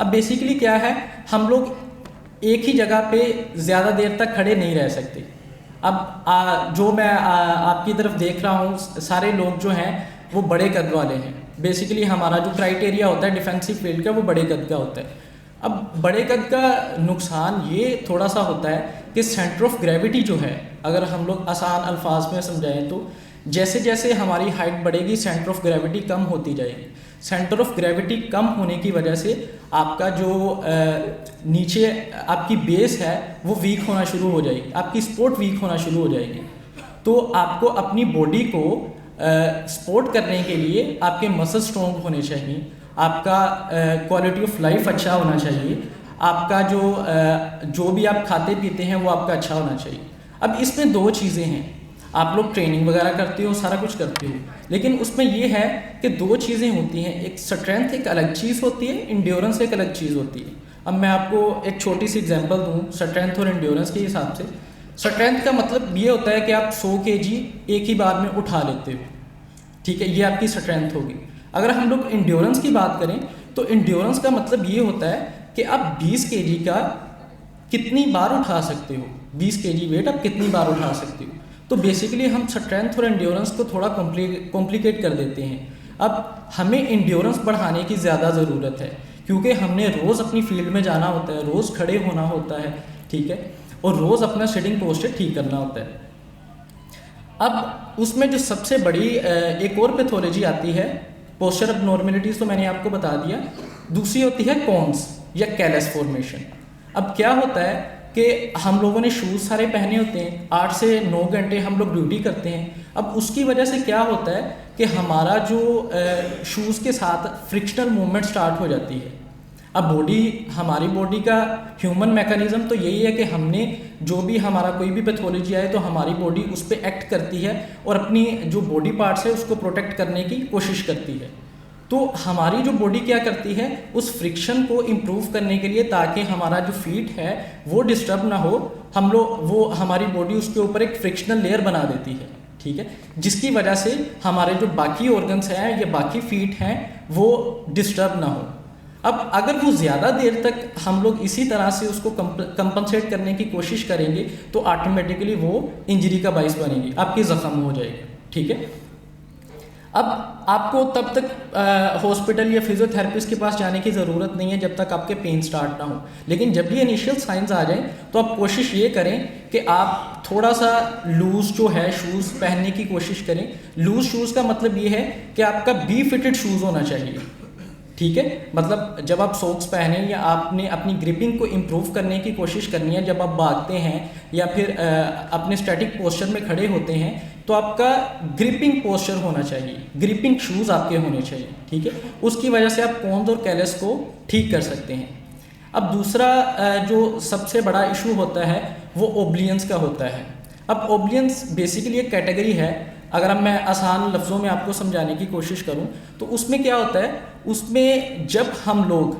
अब बेसिकली क्या है, हम लोग एक ही जगह पे ज़्यादा देर तक खड़े नहीं रह सकते। अब जो मैं आपकी तरफ देख रहा हूँ सारे लोग जो हैं वो बड़े कद वाले हैं। बेसिकली हमारा जो क्राइटेरिया होता है डिफेंसिव फील्ड का वो बड़े कद का होता है। अब बड़े कद का नुकसान ये थोड़ा सा होता है कि सेंटर ऑफ ग्रेविटी जो है, अगर हम लोग आसान अल्फाज में समझाएं तो जैसे जैसे हमारी हाइट बढ़ेगी सेंटर ऑफ ग्रेविटी कम होती जाएगी। सेंटर ऑफ ग्रेविटी कम होने की वजह से आपका जो नीचे आपकी बेस है वो वीक होना शुरू हो जाएगी, आपकी सपोर्ट वीक होना शुरू हो जाएगी। तो आपको अपनी बॉडी को सपोर्ट करने के लिए आपके मसल स्ट्रॉन्ग होने चाहिए, आपका क्वालिटी ऑफ लाइफ अच्छा होना चाहिए, आपका जो भी आप खाते पीते हैं वो आपका अच्छा होना चाहिए। अब इसमें 2 चीज़ें हैं, आप लोग ट्रेनिंग वगैरह करते हो, सारा कुछ करते हो, लेकिन उसमें ये है कि 2 चीज़ें होती हैं, एक स्ट्रेंथ एक अलग चीज़ होती है, इंड्योरेंस एक अलग चीज़ होती है। अब मैं आपको एक छोटी सी एग्जांपल दूँ स्ट्रेंथ और इंड्योरेंस के हिसाब से। स्ट्रेंथ का मतलब ये होता है कि आप 100 kg एक ही बार में उठा लेते हो, ठीक है, ये आपकी स्ट्रेंथ होगी। अगर हम लोग इंड्योरेंस की बात करें तो इंड्योरेंस का मतलब ये होता है कि आप 20 केजी का कितनी बार उठा सकते हो, 20 केजी वेट आप कितनी बार उठा सकते हो। तो बेसिकली हम स्ट्रेंथ और इंड्योरेंस को थोड़ा कॉम्प्लिकेट कर देते हैं। अब हमें इंड्योरेंस बढ़ाने की ज़्यादा ज़रूरत है क्योंकि हमने रोज़ अपनी फील्ड में जाना होता है, रोज़ खड़े होना होता है, ठीक है, और रोज़ अपना सिटिंग पोस्चर ठीक करना होता है। अब उसमें जो सबसे बड़ी एक और पैथोलॉजी आती है, पोस्चर अबनॉर्मलिटीज़ तो मैंने आपको बता दिया, दूसरी होती है कॉन्स या कैलस फॉर्मेशन। अब क्या होता है कि हम लोगों ने शूज़ सारे पहने होते हैं, 8 से 9 घंटे हम लोग ड्यूटी करते हैं। अब उसकी वजह से क्या होता है कि हमारा जो शूज़ के साथ फ्रिक्शनल मूवमेंट स्टार्ट हो जाती है। अब हमारी बॉडी का ह्यूमन मैकेनिज़्म तो यही है कि हमने जो भी हमारा कोई भी पैथोलॉजी आए तो हमारी बॉडी उस पर एक्ट करती है और अपनी जो बॉडी पार्ट्स है उसको प्रोटेक्ट करने की कोशिश करती है। तो हमारी जो बॉडी क्या करती है, उस फ्रिक्शन को इम्प्रूव करने के लिए, ताकि हमारा जो फीट है वो डिस्टर्ब ना हो, हमारी बॉडी उसके ऊपर एक फ्रिक्शनल लेयर बना देती है, ठीक है, जिसकी वजह से हमारे जो बाकी ऑर्गन्स हैं या बाकी फीट हैं वो डिस्टर्ब ना हो। अब अगर वो ज़्यादा देर तक हम लोग इसी तरह से उसको कंपनसेट करने की कोशिश करेंगे तो ऑटोमेटिकली वो इंजरी का बाइस बनेगी, आपकी ज़ख्म हो जाएगा, ठीक है। अब आपको तब तक हॉस्पिटल या फिजियोथेरेपिस्ट के पास जाने की ज़रूरत नहीं है जब तक आपके पेन स्टार्ट ना हो। लेकिन जब भी इनिशियल साइंस आ जाएं तो आप कोशिश ये करें कि आप थोड़ा सा लूज़ जो है शूज़ पहनने की कोशिश करें। लूज़ शूज़ का मतलब ये है कि आपका बी फिटेड शूज़ होना चाहिए, ठीक है। मतलब जब आप सॉक्स पहने या आपने अपनी ग्रिपिंग को इम्प्रूव करने की कोशिश करनी है, जब आप भागते हैं या फिर अपने स्टैटिक पोस्चर में खड़े होते हैं तो आपका ग्रिपिंग पोस्चर होना चाहिए, ग्रिपिंग शूज़ आपके होने चाहिए, ठीक है। उसकी वजह से आप कॉन्स और कैलस को ठीक कर सकते हैं। अब दूसरा जो सबसे बड़ा इशू होता है वो ओब्लियंस का होता है। अब ओब्लियंस बेसिकली एक कैटेगरी है, अगर अब मैं आसान लफ्ज़ों में आपको समझाने की कोशिश करूं तो उसमें क्या होता है, उसमें जब हम लोग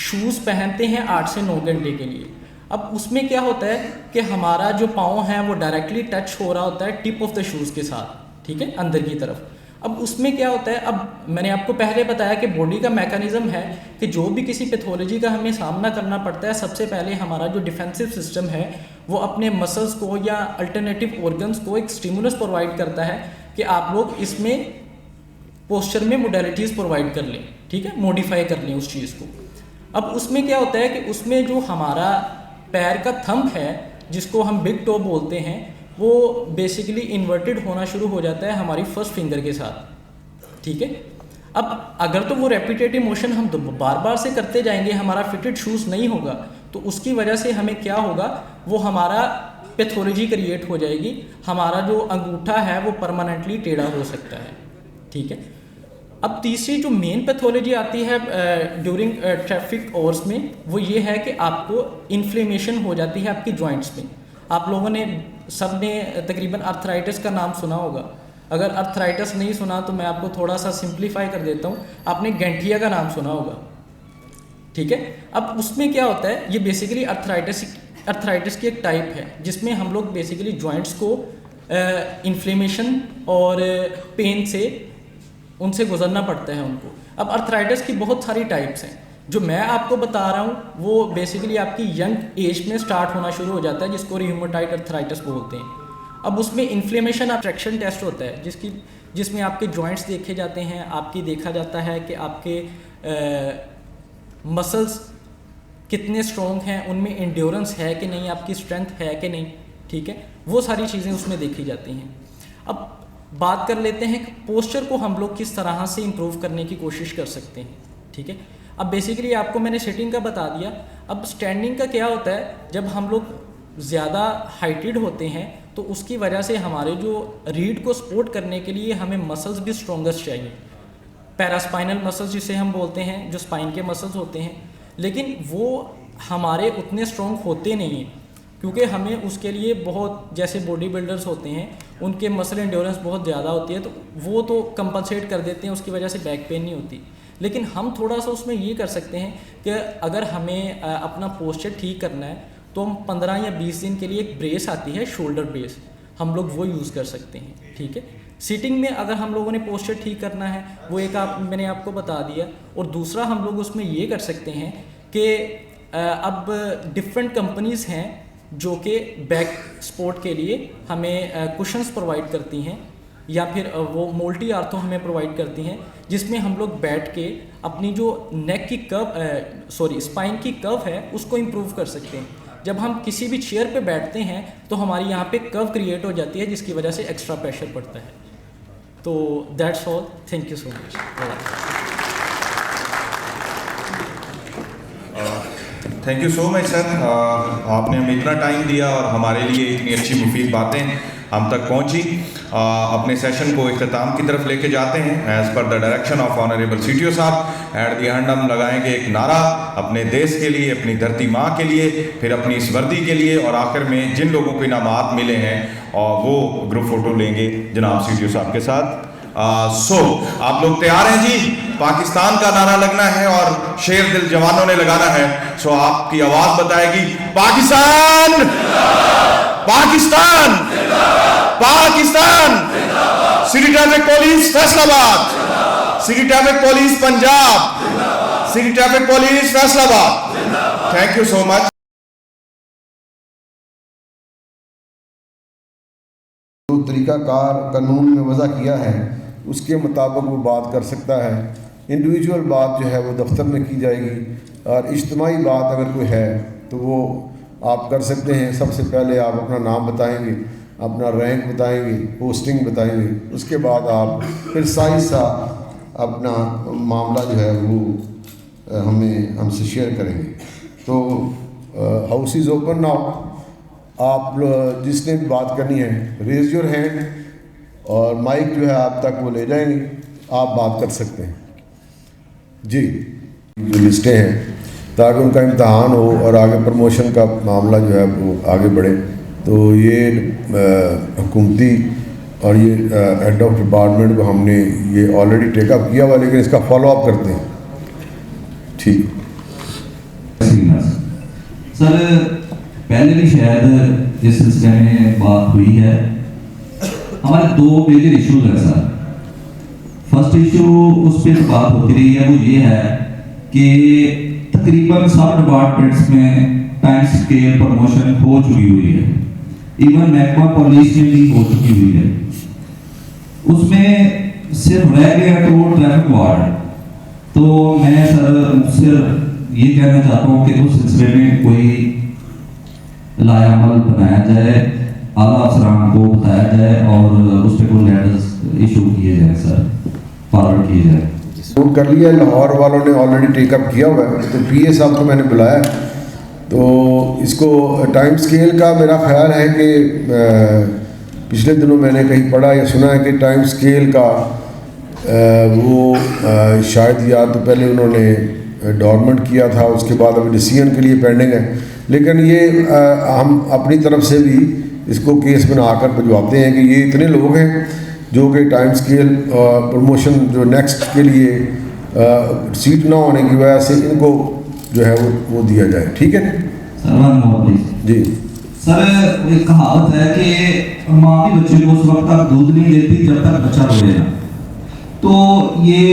शूज़ पहनते हैं 8 से 9 घंटे के लिए, अब उसमें क्या होता है कि हमारा जो पाँव है वो डायरेक्टली टच हो रहा होता है टिप ऑफ द शूज़ के साथ, ठीक है, अंदर की तरफ। अब उसमें क्या होता है, अब मैंने आपको पहले बताया कि बॉडी का मैकेनिज़्म है कि जो भी किसी पैथोलॉजी का हमें सामना करना पड़ता है, सबसे पहले हमारा जो डिफेंसिव सिस्टम है वो अपने मसल्स को या अल्टरनेटिव ऑर्गन्स को एक स्टिमुलस प्रोवाइड करता है कि आप लोग इसमें पोस्चर में मोडेलिटीज़ प्रोवाइड कर लें, ठीक है, मॉडिफाई कर लें उस चीज़ को। अब उसमें क्या होता है कि उसमें जो हमारा पैर का थंब है जिसको हम बिग टो बोलते हैं, वो बेसिकली इन्वर्टेड होना शुरू हो जाता है हमारी फर्स्ट फिंगर के साथ, ठीक है। अब अगर तो वो रेपिटेटिव मोशन हम बार बार से करते जाएंगे, हमारा फिटेड शूज़ नहीं होगा तो उसकी वजह से हमें क्या होगा, वो हमारा पैथोलॉजी क्रिएट हो जाएगी, हमारा जो अंगूठा है वो परमानेंटली टेढ़ा हो सकता है, ठीक है। अब तीसरी जो मेन पैथोलॉजी आती है ड्यूरिंग ट्रैफिक आवर्स में, वो ये है कि आपको इन्फ्लेमेशन हो जाती है आपकी जॉइंट्स में। आप लोगों ने सब ने तकरीबन अर्थराइटिस का नाम सुना होगा। अगर अर्थराइटिस नहीं सुना तो मैं आपको थोड़ा सा सिंप्लीफाई कर देता हूँ, आपने गैंठिया का नाम सुना होगा, ठीक है। अब उसमें क्या होता है, ये बेसिकली अर्थराइटिस की एक टाइप है जिसमें हम लोग बेसिकली जॉइंट्स को इन्फ्लेमेशन और पेन से उनसे गुजरना पड़ता है उनको। अब अर्थराइटिस की बहुत सारी टाइप्स हैं, जो मैं आपको बता रहा हूँ वो बेसिकली आपकी यंग एज में स्टार्ट होना शुरू हो जाता है, जिसको रियूमेटॉइड अर्थराइटिस बोलते हैं। अब उसमें इन्फ्लेमेशन अट्रैक्शन टेस्ट होता है जिसमें आपके जॉइंट्स देखे जाते हैं, आपकी देखा जाता है कि आपके मसल्स कितने स्ट्रॉन्ग हैं, उनमें इंड्योरेंस है कि नहीं, आपकी स्ट्रेंथ है कि नहीं, ठीक है, वो सारी चीज़ें उसमें देखी जाती हैं। अब बात कर लेते हैं कि पोस्चर को हम लोग किस तरह से इम्प्रूव करने की कोशिश कर सकते हैं, ठीक है। अब बेसिकली आपको मैंने सिटिंग का बता दिया। अब स्टैंडिंग का क्या होता है, जब हम लोग ज़्यादा हाइटेड होते हैं तो उसकी वजह से हमारे जो रीढ़ को सपोर्ट करने के लिए हमें मसल्स भी स्ट्रॉन्गेस्ट चाहिए, पैरास्पाइनल मसल्स जिसे हम बोलते हैं, जो स्पाइन के मसल्स होते हैं, लेकिन वो हमारे उतने स्ट्रॉन्ग होते नहीं हैं क्योंकि हमें उसके लिए बहुत, जैसे बॉडी बिल्डर्स होते हैं उनके मसल एंड्योरेंस बहुत ज़्यादा होती है तो वो तो कंपनसेट कर देते हैं, उसकी वजह से बैक पेन नहीं होती। लेकिन हम थोड़ा सा उसमें ये कर सकते हैं कि अगर हमें अपना पोस्चर ठीक करना है तो हम 15 या 20 दिन के लिए एक ब्रेस आती है, शोल्डर ब्रेस, हम लोग वो यूज़ कर सकते हैं, ठीक है। सीटिंग में अगर हम लोगों ने पोस्चर ठीक करना है वो एक मैंने आपको बता दिया। और दूसरा हम लोग उसमें ये कर सकते हैं कि अब डिफरेंट कंपनीज़ हैं जो कि बैक सपोर्ट के लिए हमें कुशन्स प्रोवाइड करती हैं या फिर वो मोल्टी आर्थो हमें प्रोवाइड करती हैं, जिसमें हम लोग बैठ के अपनी जो नेक की स्पाइन की कर्व है उसको इम्प्रूव कर सकते हैं। जब हम किसी भी चेयर पे बैठते हैं तो हमारी यहाँ पे कर्व क्रिएट हो जाती है जिसकी वजह से एक्स्ट्रा प्रेशर पड़ता है। तो that's all, thank you so much. Thank you so much sir, आपने हमें इतना टाइम दिया और हमारे लिए इतनी अच्छी मुफीद बातें हम तक पहुंची। अपने सेशन को इख्तिताम की तरफ लेके जाते हैं as per the direction of honourable CTO साहब। एट दी एंड हम लगाएंगे एक नारा अपने देश के लिए, अपनी धरती माँ के लिए, फिर अपनी इस वर्दी के लिए, और आखिर में जिन लोगों को इनामात मिले हैं और वो ग्रुप फ़ोटो लेंगे जनाब CTO साहब के साथ। आप लोग तैयार हैं जी? पाकिस्तान का नारा लगना है और शेर दिल जवानों ने लगाना है। आपकी आवाज बताएगी Pakistan, Pakistan, Pakistan. City traffic police Faisalabad, city traffic police Punjab, city traffic police Faisalabad. Thank you so much. जो तरीक़ाकार कानून में वज़ा किया है उसके मुताबिक वो बात कर सकता है। इंडिविजुअल बात जो है वो दफ्तर में की जाएगी, और इज्तिमाई बात अगर कोई है तो वो आप कर सकते हैं। सबसे पहले आप अपना नाम बताएंगे, अपना रैंक बताएंगे, पोस्टिंग बताएंगे, उसके बाद आप फिर साइज सा अपना मामला जो है वो हमसे शेयर करेंगे। तो हाउस इज़ ओपन नाउ। आप जिसने भी बात करनी है रेज योर हैंड, और माइक जो है आप तक वो ले जाएंगे, आप बात कर सकते हैं जी। जो लिस्टें हैं ताकि उनका इम्तहान हो और आगे प्रमोशन का मामला जो है वो आगे बढ़े। तो ये हुकूमती और ये हेड ऑफ डिपार्टमेंट को हमने ये ऑलरेडी टेकअप किया हुआ, लेकिन इसका फॉलोअप करते हैं। ठीक सर, पहले भी शायद इस सिलसिले में बात हुई है। हमारे दो मेजर इश्यूज हैं सर। फर्स्ट इशू उस पर बात होती रही है, वो ये है कि तकरीबन सब डिपार्टमेंट्स में टाइम स्केल प्रमोशन हो चुकी हुई है, इवन महकमा पुलिस में भी हो चुकी हुई है। उसमें सिर्फ रह गया तो वो ट्रैफिक वार्ड। तो मैं सर सिर्फ ये कहना चाहता हूँ कि उस सिलसिले में कोई लायामल बनाया जाए, आला अफसरान को बताया जाए और उस पर कोई लेटर्स इशू किए जाए सर, फॉरवर्ड किए जाए। नोट कर लिया, लाहौर वालों ने ऑलरेडी टेकअप किया हुआ है। तो PA साहब को मैंने बुलाया, तो इसको टाइम स्केल का मेरा ख्याल है कि पिछले दिनों मैंने कहीं पढ़ा या सुना है कि टाइम स्केल का वो शायद या तो पहले उन्होंने डॉर्मेंट किया था, उसके बाद अभी डिसीजन के लिए पेंडिंग है। लेकिन ये हम अपनी तरफ से भी इसको केस बनाकर भिजवाते हैं कि ये इतने लोग हैं जो कि टाइम स्केल प्रमोशन जो नेक्स्ट के लिए सीट ना होने की वजह से इनको जो है वो दिया जाए। ठीक है जी सर। एक कहावत है कि माँ भी बच्चे को उस वक्त तक दूध नहीं देती जब तक बच्चा रोएगा। तो ये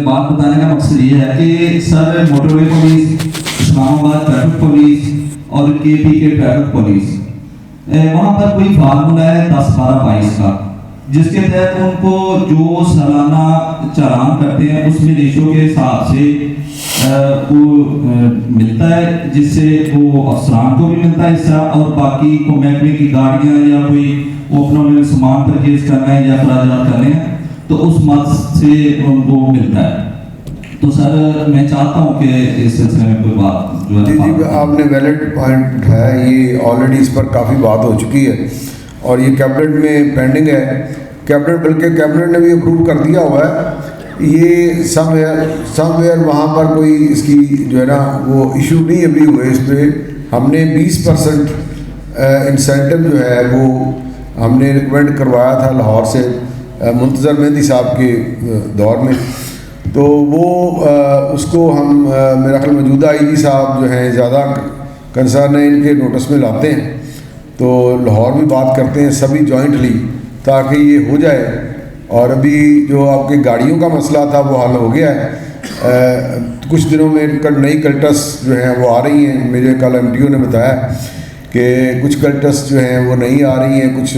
बात बताने का मकसद ये है कि sir motorway police, Islamabad traffic police और KP के ट्रैफिक पुलिस, वहाँ पर कोई फार्मूला है 10-12-22 का, जिसके तहत उनको जो सालाना चालान करते हैं उसमें रेशो के हिसाब से वो मिलता है, जिससे वो अफसरान को भी मिलता है हिस्सा, और बाकी को महकमे की गाड़ियाँ या कोई वो अपना सामान परचेज करना है या अखराजात करने हैं तो उस मद से उनको मिलता है। तो सर मैं चाहता हूँ कि इस सिलसिले में कोई बात जो है जी आपने वैलिड पॉइंट उठाया। ये ऑलरेडी इस पर काफ़ी बात हो चुकी है और ये कैबिनेट में पेंडिंग है। कैबिनेट बल्कि कैबिनेट ने भी अप्रूव कर दिया हुआ है। ये समवेयर वहाँ पर कोई इसकी जो है ना वो इशू नहीं अभी हुए। इस पर हमने 20% इंसेंटिव जो है वो हमने रिकमेंड करवाया था लाहौर से मुंतज़र मेहंदी साहब के दौर में। तो वो उसको हम मेरा ख्याल मौजूदा IG साहब जो हैं ज़्यादा कंसर्न है, इनके नोटिस में लाते हैं। तो लाहौर भी बात करते हैं सभी जॉइंटली ताकि ये हो जाए। और अभी जो आपकी गाड़ियों का मसला था वो हल हो गया है। कुछ दिनों में नई कल्टस जो हैं वो आ रही हैं। मेरे कल MTO ने बताया कि कुछ कल्टस जो हैं वो नहीं आ रही हैं, कुछ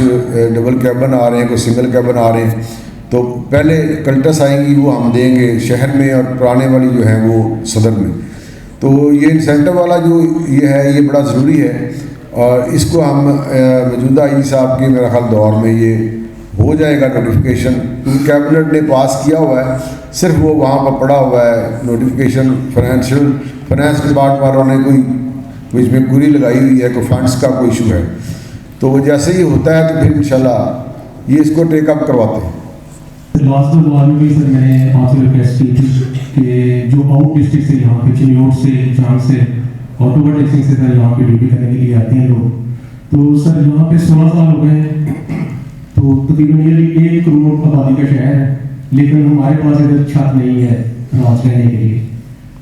डबल कैबन आ रहे हैं, कुछ सिंगल कैबन आ रहे हैं। तो पहले कल्टस आएंगी वो हम देंगे शहर में, और पुराने वाली जो है वो सदर में। तो ये इंसेंटिव वाला जो ये है ये बड़ा ज़रूरी है, और इसको हम मौजूदा ई साहब के मेरा ख्याल दौर में ये हो जाएगा नोटिफिकेशन, क्योंकि कैबिनेट ने पास किया हुआ है, सिर्फ वो वहाँ पर पड़ा हुआ है नोटिफिकेशन। फाइनेंस डिपार्टमेंट वालों ने कोई इसमें पूरी लगाई हुई है, कोई फंड्स का कोई इशू है, तो वो जैसे ही होता है तो फिर इंशाल्लाह ये इसको टेकअप करवाते हैं। लास्ट बार में भी सर मैंने आपसे रिक्वेस्ट की थी कि जो आउट डिस्ट्रिक्ट से यहाँ पे चिन्योट से जाम से ऑक्टोबर टेस्टिंग से सर यहाँ पे ड्यूटी करने के लिए आते हैं लोग, तो सर यहाँ पे 16 साल हो गए हैं, तो तकरीबन ये 1 करोड़ आबादी का शहर है, लेकिन हमारे पास इधर छत नहीं है राज रहने के लिए।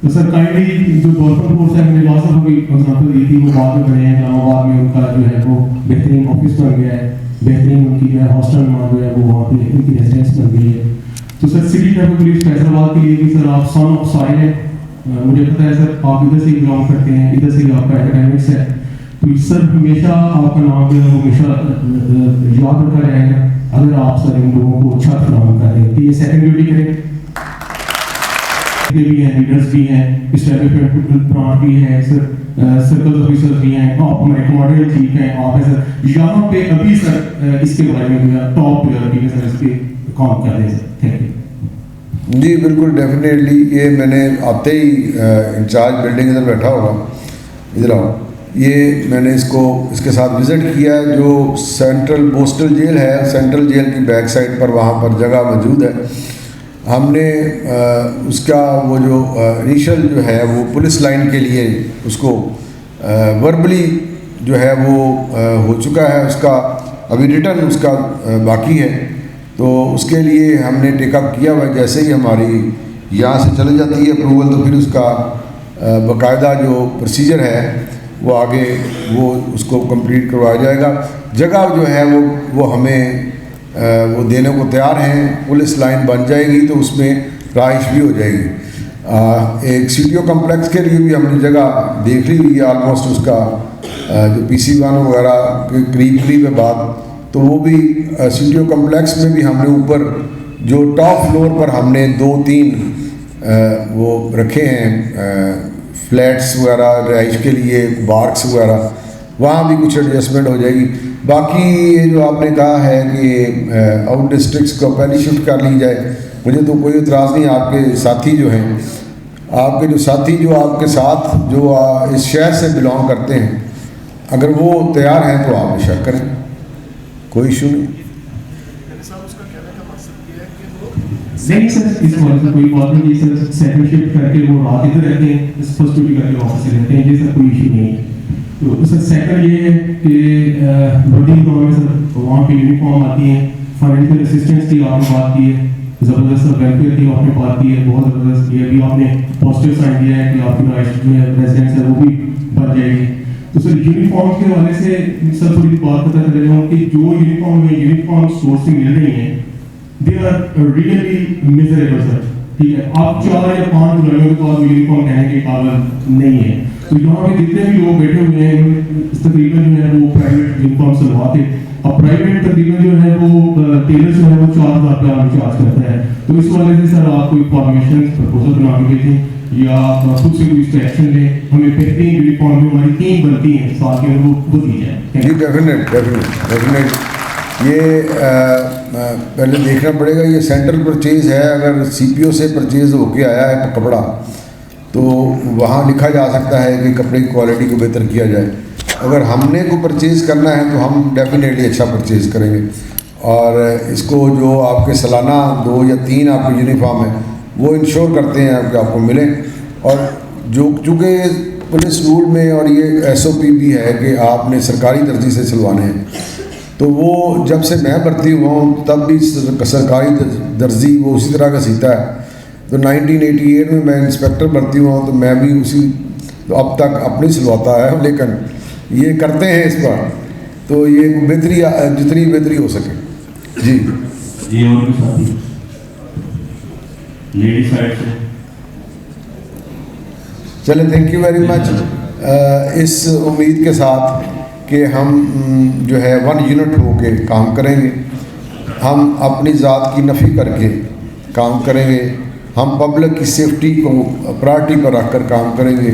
तो सर काइंडली जो गवर्नमेंट फोर्स है, मैंने लास्ट में कोई एग्जाम्पल दी थी, वो बाद में बने हैं इस्लामाबाद में, उनका जो है वो बेहतरीन ऑफिस बन गया है, बेहतरीन उनकी जो है हॉस्टल जो है वो वहाँ पे उनकी रेजिडेंस बन गई है। तो sir city traffic police Faisalabad के लिए भी सर आप सन ऑफ साइल है, मुझे पता है सर आप इधर से ही बिलोंग करते हैं, इधर से ही आपका एकेडमिक्स है, तो सर हमेशा आपका नाम जो है वो हमेशा याद रखा जाएगा अगर आप सर इन लोगों को अच्छा फराहम कर रहे हैं कि ये सेकंड ड्यूटी करें। भी हैं, लीडर्स भी हैं, एस्टैब्लिशमेंट ब्रांच भी है सर, सर्कल ऑफिसर्स भी हैं, आप हमारे कमांडर इन चीफ हैं, आप हैं सर। यहाँ पे अभी सर इसके बारे में टॉप प्रायोरिटी में सर इस पे काम कर रहे हैं सर। Thank you. जी बिल्कुल डेफिनेटली, ये मैंने आते ही इंचार्ज बिल्डिंग इधर बैठा होगा, इधर आओ, ये मैंने इसके साथ विज़िट किया है। जो सेंट्रल पोस्टल जेल है, सेंट्रल जेल की बैक साइड पर वहाँ पर जगह मौजूद है। हमने उसका वो जो इनिशियल जो है वो पुलिस लाइन के लिए उसको वर्बली जो है वो हो चुका है, उसका अभी रिटर्न उसका बाकी है, तो उसके लिए हमने टेकअप किया हुआ। जैसे ही हमारी यहाँ से चली जाती है अप्रूवल, तो फिर उसका बाकायदा जो प्रोसीजर है वो आगे वो उसको कंप्लीट करवाया जाएगा। जगह जो है वो हमें वो देने को तैयार हैं। पुलिस लाइन बन जाएगी तो उसमें रहाइश भी हो जाएगी। एक CTO कम्प्लेक्स के लिए भी हमने जगह देख ली हुई है ऑलमोस्ट, उसका जो PC1 वगैरह के करीब है बात, तो वो भी CTO कम्प्लेक्स में भी हमने ऊपर जो टॉप फ्लोर पर हमने 2-3 वो रखे हैं फ्लैट्स वगैरह रहाइश के लिए, बार्क्स वगैरह, वहाँ भी कुछ एडजस्टमेंट हो जाएगी। बाकी ये जो आपने कहा है कि आउट डिस्ट्रिक्ट्स को पहले शिफ्ट कर ली जाए, मुझे तो कोई इतराज़ नहीं। आपके साथी जो हैं, आपके जो साथी जो आपके साथ जो इस शहर से बिलोंग करते हैं, अगर वो तैयार हैं तो आप बेशक करें, कोई इशू नहीं। नहीं सर, इस बारे में कोई बात नहीं सर, सेकंड शिफ्ट करके वो रात इधर रहते हैं, फर्स्ट ड्यूटी करके ऑफिस से रहते हैं, ये सर कोई इशू नहीं है। तो सर सेकंड ये है कि बड़ी गाँव में सर वहाँ पे यूनिफॉर्म आती है, फाइनेंशियल असिस्टेंस की आपने बात की है, ज़बरदस्त सर वेलफेयर की आपने बात की है, बहुत ज़बरदस्त। ये भी आपने पॉजिटिव साइन दिया है कि आपकी राइट जो है रेजिडेंस है वो भी बढ़ जाएगी। तो सर यूनिफॉर्म के हवाले से सर थोड़ी बात पता चले जाऊँ कि जो यूनिफॉर्म स्टोर से मिल रही हैं, they are really miserable sir, ठीक है। आप 4 या 5 दुल्हनों के बाद यूनिफॉर्म कहने के काबिल नहीं है। तो यहाँ पे जितने भी लोग बैठे हुए हैं तकरीबन जो है वो प्राइवेट यूनिफॉर्म सिलवाते, अब प्राइवेट तकरीबन जो है वो टेलर जो है वो 4,000 रुपया चार्ज करता है। तो इस वाले से सर आप कोई फॉर्मेशन प्रपोजल बना के देखें या खुद से कोई एक्शन लें, हमें बेहतरीन यूनिफॉर्म जो हमारी टीम बनती है साथ में वो दी जाए। जी डेफिनेट ये पहले देखना पड़ेगा। ये सेंट्रल परचेज़ है, अगर CPO से परचेज़ होके आया है कपड़ा तो वहाँ लिखा जा सकता है कि कपड़े की क्वालिटी को बेहतर किया जाए। अगर हमने को परचेज़ करना है तो हम डेफिनेटली अच्छा परचेज़ करेंगे। और इसको जो आपके सालाना 2 या 3 आपके यूनिफॉर्म है वो इंश्योर करते हैं कि आपको मिले। और जो चूँकि पुलिस रूल में और ये SOP भी है कि आपने सरकारी दर्जी से सिलवाने हैं, तो वो जब से मैं भर्ती हुआ हूँ तब भी सरकारी दर्जी वो उसी तरह का सीता है। तो 1988 में मैं इंस्पेक्टर भर्ती हुआ हूँ तो मैं भी उसी, तो अब तक अपनी सिलवाता है, लेकिन ये करते हैं इस पर, तो ये बेहतरी जितनी बेहतरी हो सके जी जी और भी साथी लेडी साइड से चले, थैंक यू वेरी मच। इस उम्मीद के साथ कि हम जो है वन यूनिट होके काम करेंगे, हम अपनी ज़ात की नफ़ी करके काम करेंगे, हम पब्लिक की सेफ्टी को प्रायोरिटी पर रखकर काम करेंगे,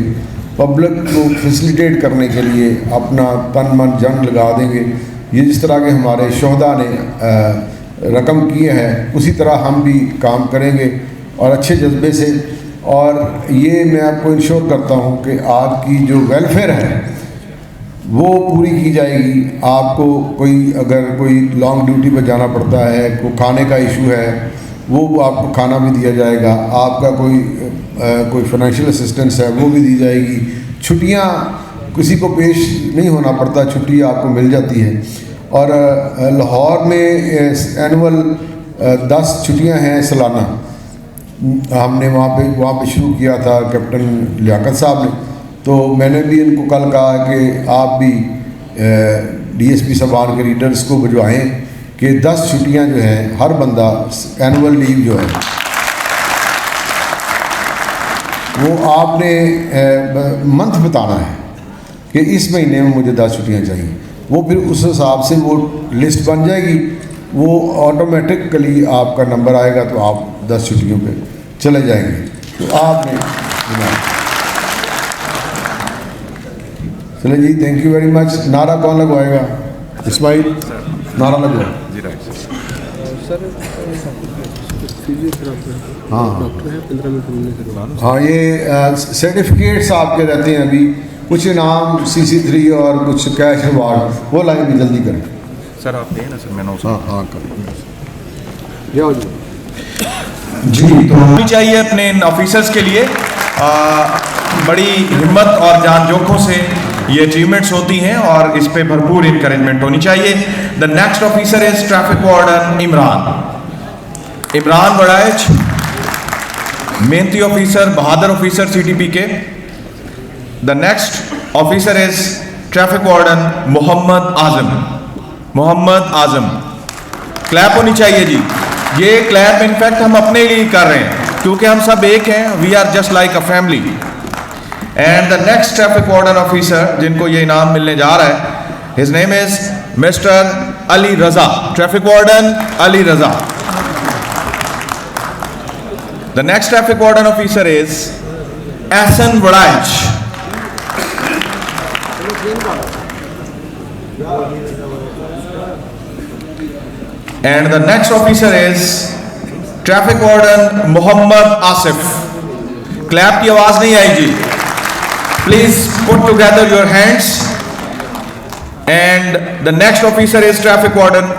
पब्लिक को फैसिलिटेट करने के लिए अपना तन मन जन लगा देंगे। ये जिस तरह के हमारे शोहदा ने रकम किए हैं उसी तरह हम भी काम करेंगे और अच्छे जज्बे से। और ये मैं आपको इंश्योर करता हूँ कि आपकी जो वेलफेयर है वो पूरी की जाएगी। आपको कोई अगर कोई लॉन्ग ड्यूटी पर जाना पड़ता है, कोई खाने का इशू है, वो आपको खाना भी दिया जाएगा। आपका कोई फाइनेंशियल असिस्टेंस है वो भी दी जाएगी। छुट्टियाँ किसी को पेश नहीं होना पड़ता, छुट्टी आपको मिल जाती है। और लाहौर में एनुअल 10 छुट्टियाँ हैं सालाना। हमने वहाँ पे शुरू किया था कैप्टन लियाकत साहब ने, तो मैंने भी इनको कल कहा कि आप भी DSP साहबान के रीडर्स को भिजवाएँ कि 10 छुट्टियाँ जो हैं हर बंदा एनुअल लीव जो है वो आपने मंथ बताना है कि इस महीने में मुझे 10 छुट्टियाँ चाहिए। वो फिर उस हिसाब से वो लिस्ट बन जाएगी, वो ऑटोमेटिकली आपका नंबर आएगा तो आप 10 छुट्टियों पे चले जाएंगे। तो आपने चले जी, थैंक यू वेरी मच। नारा कौन लगवाएगा? इस्माइल नारा लगवाए। हाँ, ये सर्टिफिकेट्स आपके रहते हैं अभी, कुछ इनाम CC3 और कुछ कैश रिवार्ड, वो लाइन भी जल्दी करें सर। आप दें ना सर, मैंने हाँ करें जी। तो होनी चाहिए अपने इन ऑफिसर्स के लिए बड़ी हिम्मत और जान जोखों से ये अचीवमेंट्स होती हैं और इस पे भरपूर इंकरेजमेंट होनी चाहिए। The next officer is traffic warden Imran Waraich, मेहनती ऑफिसर, बहादुर ऑफिसर CTP के। The next officer is traffic warden Mohammad Azam. Clap होनी चाहिए जी। ये क्लैप इनफैक्ट हम अपने लिए कर रहे हैं क्योंकि हम सब एक हैं, we are just like a family. And the next traffic warden officer जिनको ये इनाम मिलने जा रहा है, his name is mister Ali Raza, traffic warden Ali Raza. The next traffic warden officer is Ahsan Waraich. And the next officer is traffic warden Mohammad Asif. Clap की आवाज नहीं आई जी। Please put together your hands. And the next officer is traffic warden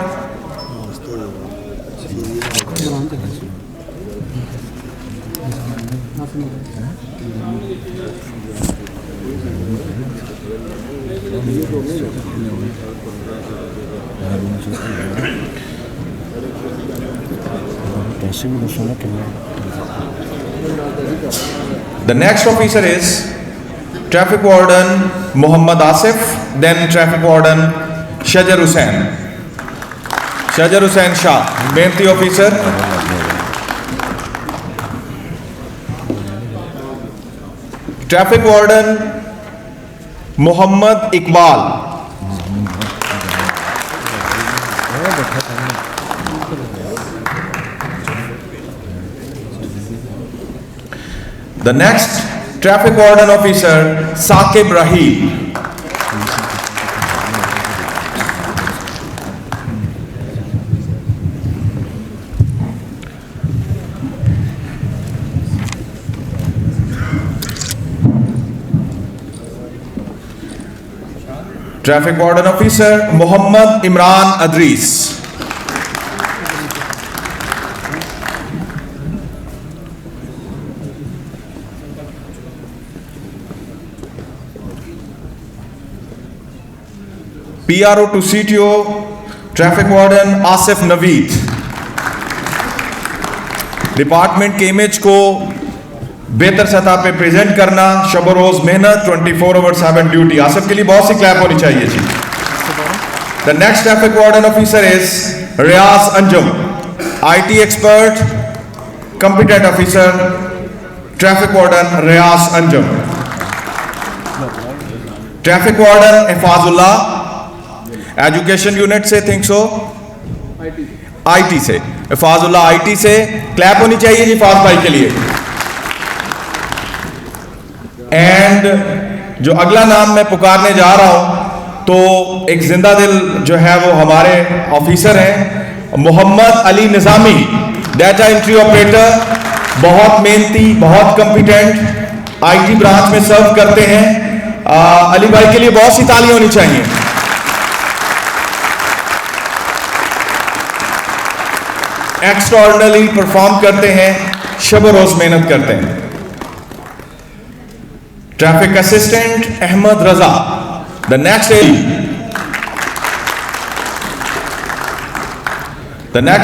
The next officer is traffic warden Mohammad Asif, then traffic warden Shajar Hussain Shah, मेहनती ऑफिसर। Traffic warden Mohammad Iqbal. The next traffic warden officer Saqib Rahim. Traffic warden officer Muhammad Imran Adris. PRO to CTO traffic warden Asif Naveed. Department के इमेज को बेहतर सतह पे प्रेजेंट करना, शब रोज मेहनत, 24/7 ड्यूटी। आसिफ के लिए बहुत सी क्लैप होनी चाहिए जी। The next traffic warden officer is Riyaz Anjum, IT expert, competent officer, traffic warden Riyaz Anjum. Traffic warden Ifazullah, education unit से थिंक सो, IT से इफाजुल्लाह, IT से क्लैप होनी चाहिए जी फाज भाई के लिए। एंड जो अगला नाम मैं पुकारने जा रहा हूं तो एक जिंदा दिल जो है वो हमारे ऑफिसर हैं मोहम्मद अली निज़ामी, डाटा एंट्री ऑपरेटर, बहुत मेहनती, बहुत कंपिटेंट, IT ब्रांच में सर्व करते हैं। अली भाई के लिए बहुत सी तालियां होनी चाहिए। एक्स्ट्राऑर्डिनरी परफॉर्म करते हैं, शब रोज मेहनत करते हैं। Traffic assistant Ahmed Raza, the next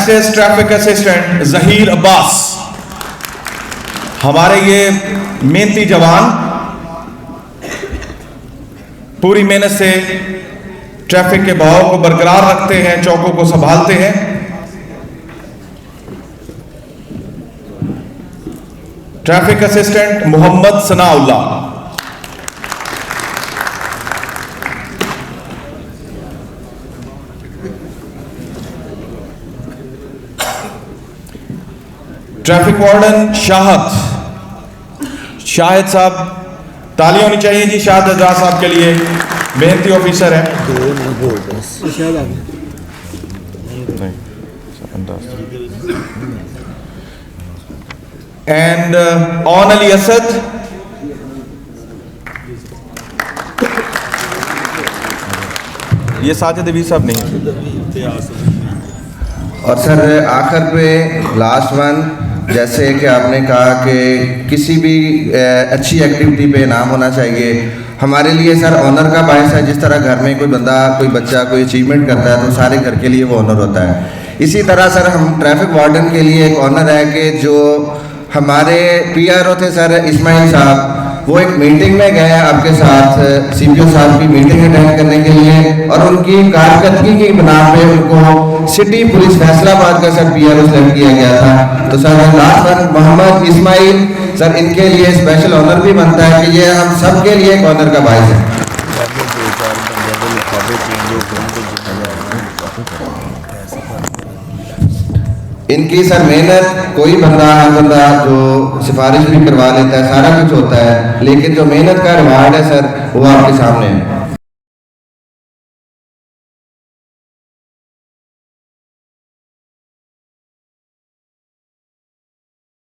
is traffic assistant Zaheer Abbas. हमारे ये मेहनती जवान पूरी मेहनत से ट्रैफिक के बहाव को बरकरार रखते हैं, चौकों को संभालते हैं। Traffic assistant Mohammad Sanaullah. Traffic warden Shahid साहब, तालियां होनी चाहिए जी शाहिद रजा साहब के लिए, मेहनती ऑफिसर है। एंड ऑन अली असद, ये साजिद अभी साहब नहीं। और सर आखिर पे लास्ट वन, जैसे कि आपने कहा कि किसी भी अच्छी एक्टिविटी पे इनाम होना चाहिए, हमारे लिए सर ऑनर का बायस है। जिस तरह घर में कोई बंदा, कोई बच्चा कोई अचीवमेंट करता है तो सारे घर के लिए वो ऑनर होता है। इसी तरह सर हम ट्रैफिक वार्डन के लिए एक ऑनर है कि जो हमारे PRO थे सर इस्माइल साहब, वो एक मीटिंग में गए आपके साथ, CPO साहब की मीटिंग अटेंड करने के लिए, और उनकी कारकर्दगी की बिना पे उनको सिटी पुलिस फैसलाबाद का सर PRO सेलेक्ट किया गया था। तो sir last one Mohammad Ismail sir, इनके लिए स्पेशल ऑनर भी बनता है कि ये हम सब के लिए एक ऑनर का बायस है। इनकी सर मेहनत, कोई बंदा हर बंदा जो सिफारिश भी करवा लेता है, सारा कुछ होता है, लेकिन जो मेहनत का रिवार्ड है सर वो आपके सामने है।